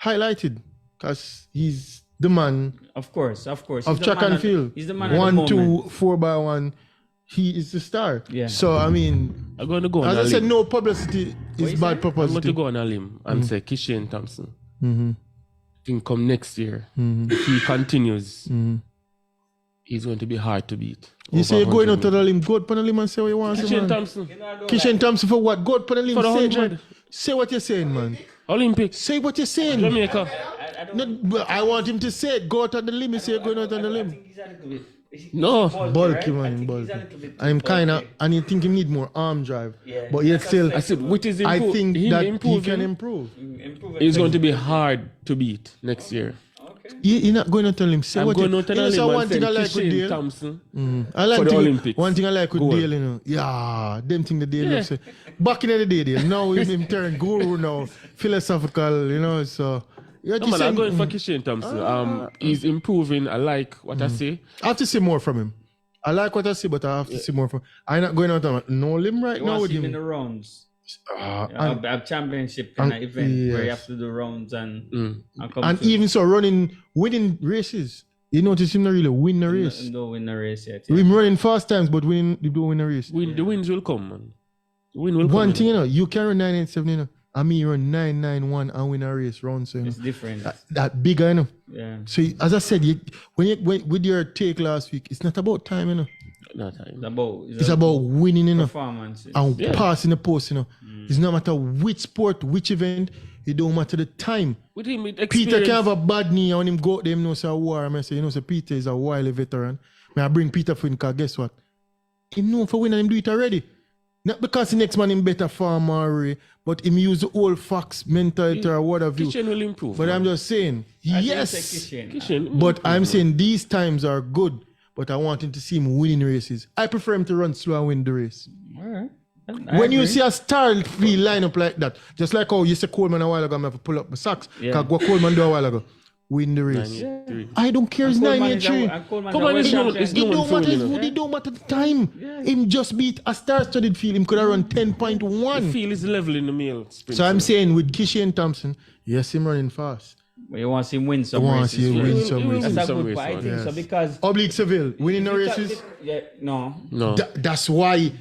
highlighted because he's the man. Of course. Of track and field. He's the man. 1, 2, 4x1. He is the star. Yeah. So I mean, I'm going to go on as a I said, limb. no publicity is bad publicity. I'm going to go on a limb and say Kishane Thompson. I think come next year, if he continues, he's going to be hard to beat. You say you're going out to the limb, go out on the limb and say what you want. Kishane Thompson. Kishane Thompson for what? Go out on the limb. For the 100. Say what you're saying, man. Olympics. Say what you're saying. Jamaica. I want him to say it. Go out on the limb. You say you're going out on the limb. No. Bulky, man. Bulky. I'm kind of, and you think he need more arm drive. Yeah. But yet still, I said, which is I think that improving, he can improve. It's going to be hard to beat next year. Okay. You're not going to tell him. Say I'm what going to tell him one thing I like with Kishane Dale. Thompson I like for the Olympics. One thing I like with Dale, you know. Yeah, them thing the Dale say. Back in the day, Dale. Now him turn guru now, philosophical, you know. So. No, man, I'm going for Kishane Thompson. He's improving. I like what I say. I have to see more from him. I like what I see, but I have to see more from him. I'm not going out on no limb right now with him. In the rounds. A championship kind of event where you have to do rounds and even so winning races. You notice him not really win the race. No win the race yet. Yeah. We're running fast times, but you don't win the race. The wins will come, man. The win will come. One thing, you know, you can run 987, you know. I mean, you run 991 and win a race round, so you know, it's different. That bigger, you know. Yeah. So as I said, when with your take last week, it's not about time, you know. Not time. It's about winning, you know, performance and passing the post, you know. It's no matter which sport, which event. It don't matter the time. With him, with Peter can have a bad knee, and when him go out there, him know say a war. I say, you know, so Peter is a wily veteran. I bring Peter for him, because guess what? He know for winning, him do it already. Not because the next man in better form or but him use the old facts mentality or what have you. Kishane will improve. But I'm just saying, yes. Kishane But I'm saying these times are good, but I want him to see him winning races. I prefer him to run slow and win the race. All right. When you see a star field line up like that, just like how you say Coleman a while ago, I have to pull up my socks. Because what Coleman do a while ago, win the race. I don't care, it's 983. Coleman is known for winning. It don't matter the time. Him just beat a star-studded field. Him could have run 10.1. The field is level in the male sprint. So I'm saying with Kishane Thompson, yes, him running fast. You want to see him win some races. That's a good point. I think so because Oblique Seville winning the races. No. That's why.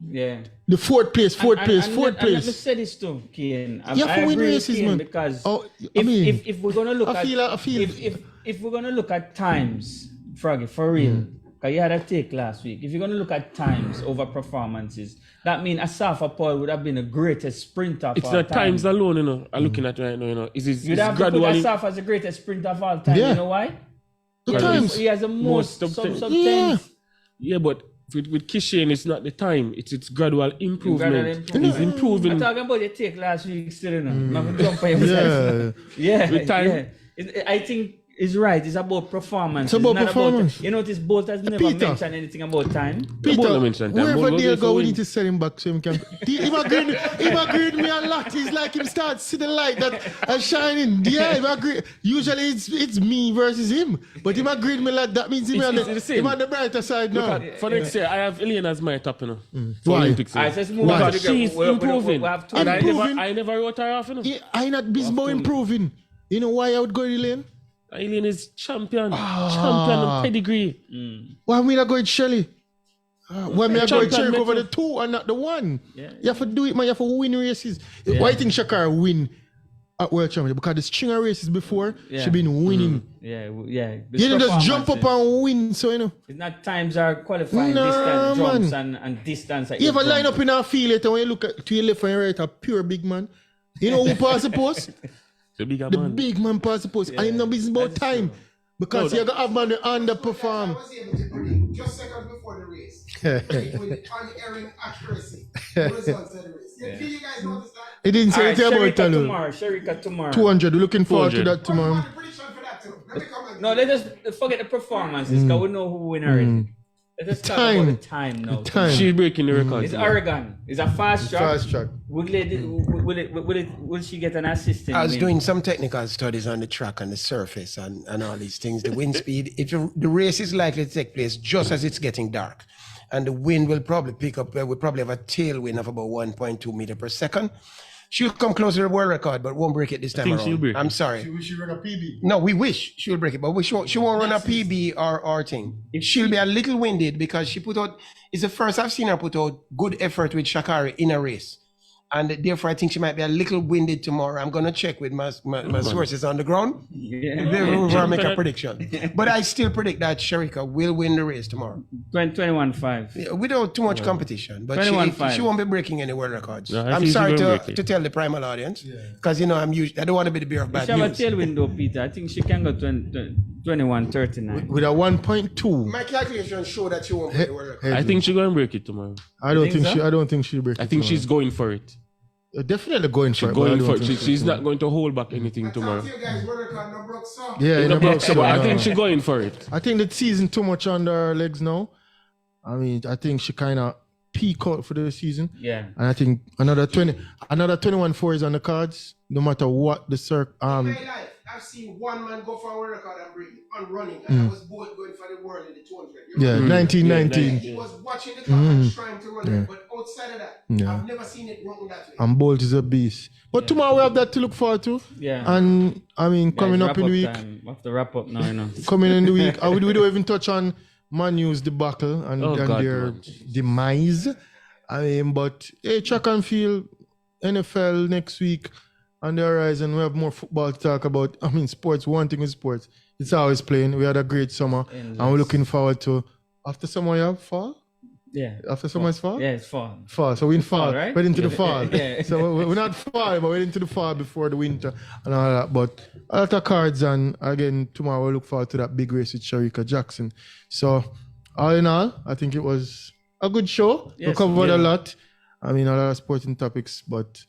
Yeah. The fourth place. Let me say this too, Kian. You have to win races, man. Because if we're gonna look I feel if we're gonna look at times, Froggy, for real, because you had a take last week. If you're gonna look at times over performances, that means Asafa Paul would have been the greatest sprinter of It's all not time. times alone, you know. I'm looking at right now, you know. You'd have to put Asafa as the greatest sprinter of all time. You know why? The times. He has the most of some Yeah. tens. Yeah, but with Kishan, it's not the time. It's gradual improvement. He's I'm improving. talking about your take last week still, you know. Not jump on yourself. Yeah. With time. Yeah. I think it's right. It's about performance. It's about not performance. About, you notice Bolt has never Peter. mentioned anything about time. Peter, mention time. wherever Bolt they will go, we win. need to send him back so him can. He agreed with me a lot. He's like him start see the light that shining. Yeah, he agreed. Usually it's me versus him, but he agreed with me like that means him It's the same. him on the brighter side now. For next year, I have Elaine as my top, you know. For Why? Olympics. Alright, so let's move Why? on to the She's improving. We have two. And Improving? I never wrote her off, you know. I not busy about improving. You know why I would go in the lane? Elaine is champion. Champion of pedigree. Why me not go with Shelly? Why me not go with Champion Cherry over metro. the 2 and not the 1? Yeah. You have to do it, man. You have to win races. Why you think Shakara win at World Championship? Because the string of races before, she been winning. Yeah. You don't just jump up and win, so you know. It's not times are qualifying Nah, distance, jumps man. and distance. That You ever jump. line up in a field later when you look at to your left and your right, a pure big man. You know who pass the post? The bigger The man. big man pass the post. And him not busy about time. Because you got to have man that I underperform. was able to predict just seconds before the race with unerring accuracy the results of the race. Did you guys notice that? He didn't say Alright, anything about Sherika it. tomorrow. Sherika tomorrow. 200. We're looking forward to 200. that tomorrow. What's the prediction for that too? Let me come and No, let us forget the performances because we know who win already. Let us talk about the time now. Time. She's breaking the record. It's Oregon. It's a fast track. Fast track. Will she get an assistant? I was doing some technical studies on the track and the surface and all these things. The wind speed, the race is likely to take place just as it's getting dark. And the wind will probably pick up, we'll probably have a tailwind of about 1.2 meter per second. She'll come closer to the world record, but won't break it this time think around. she'll break it. I'm sorry. We should run a PB. No, we wish she'll break it, but she won't run a PB or thing. She'll be a little winded because she put out, it's the first I've seen her put out good effort with Shakari in a race. And therefore, I think she might be a little winded tomorrow. I'm going to check with my sources on the ground before I make a prediction. But I still predict that Sherika will win the race tomorrow. 21-5. Without too much competition. But 21-5. she won't be breaking any world records. No, I I'm think sorry she won't break it. to tell the Primal audience. Because, you know, I don't want to be the bearer of bad She have a news. tailwind though, Peter. I think she can go 21-39. With a 1.2. My calculations show that she won't break the world record. I think she's going to break it tomorrow. I don't think so? I don't think she'll break it. I think she's going for it. definitely going for it. but I Going don't for it. think She's not going to hold back anything tomorrow. Yeah, in a box, But I no. think she's going for it. I think the season too much under her legs now. I mean, I think she kind of peak out for the season. Yeah. And I think another 21-4 is on the cards, no matter what the I've seen one man go for a world record and running, and I was both going for the world in the 200. Yeah, 1919. He was watching the clock and trying to run it, but outside of that, I've never seen it run that way. And Bolt is a beast. But tomorrow we have that to look forward to. Yeah. And I mean, coming Guys, up in the week, time. We have to wrap up now, you know. coming in the week, we don't even touch on Man U's debacle and God, their man. demise. I mean, but hey, track and field, NFL next week on the horizon. We have more football to talk about. I mean, sports, one thing with sports, it's always playing. We had a great summer and we're looking forward to, after summer you have fall? Yeah. After summer is fall? Yeah, it's fun. Fall. So we're in fall, right? We're into the Yeah, fall. yeah. So we're not fall, but we're into the fall before the winter and all that. But a lot of cards, and again, tomorrow we'll look forward to that big race with Sharika Jackson. So all in all, I think it was a good show. We Yes, covered yeah. a lot. I mean, a lot of sporting topics, but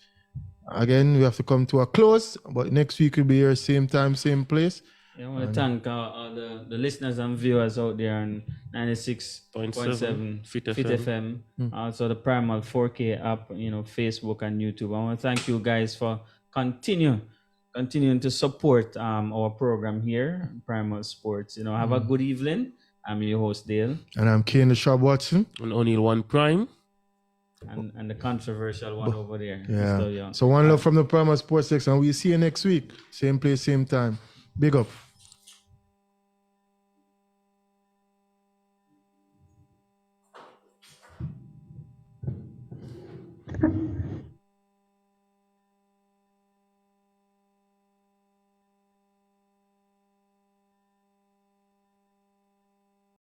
again, we have to come to a close. But next week we'll be here, same time, same place. I want to thank all the listeners and viewers out there on 96.7 Fit FM. Also the Primal 4K app, Facebook and YouTube. I want to thank you guys for continuing to support our program here, Primal Sports. Have a good evening. I'm your host, Dale. And I'm Kane the Sharp Watson. And O'Neal One Prime. And the controversial one over there. Yeah. Mr. Young. So one love from the Primal Sports section. We'll see you next week. Same place, same time. Big up.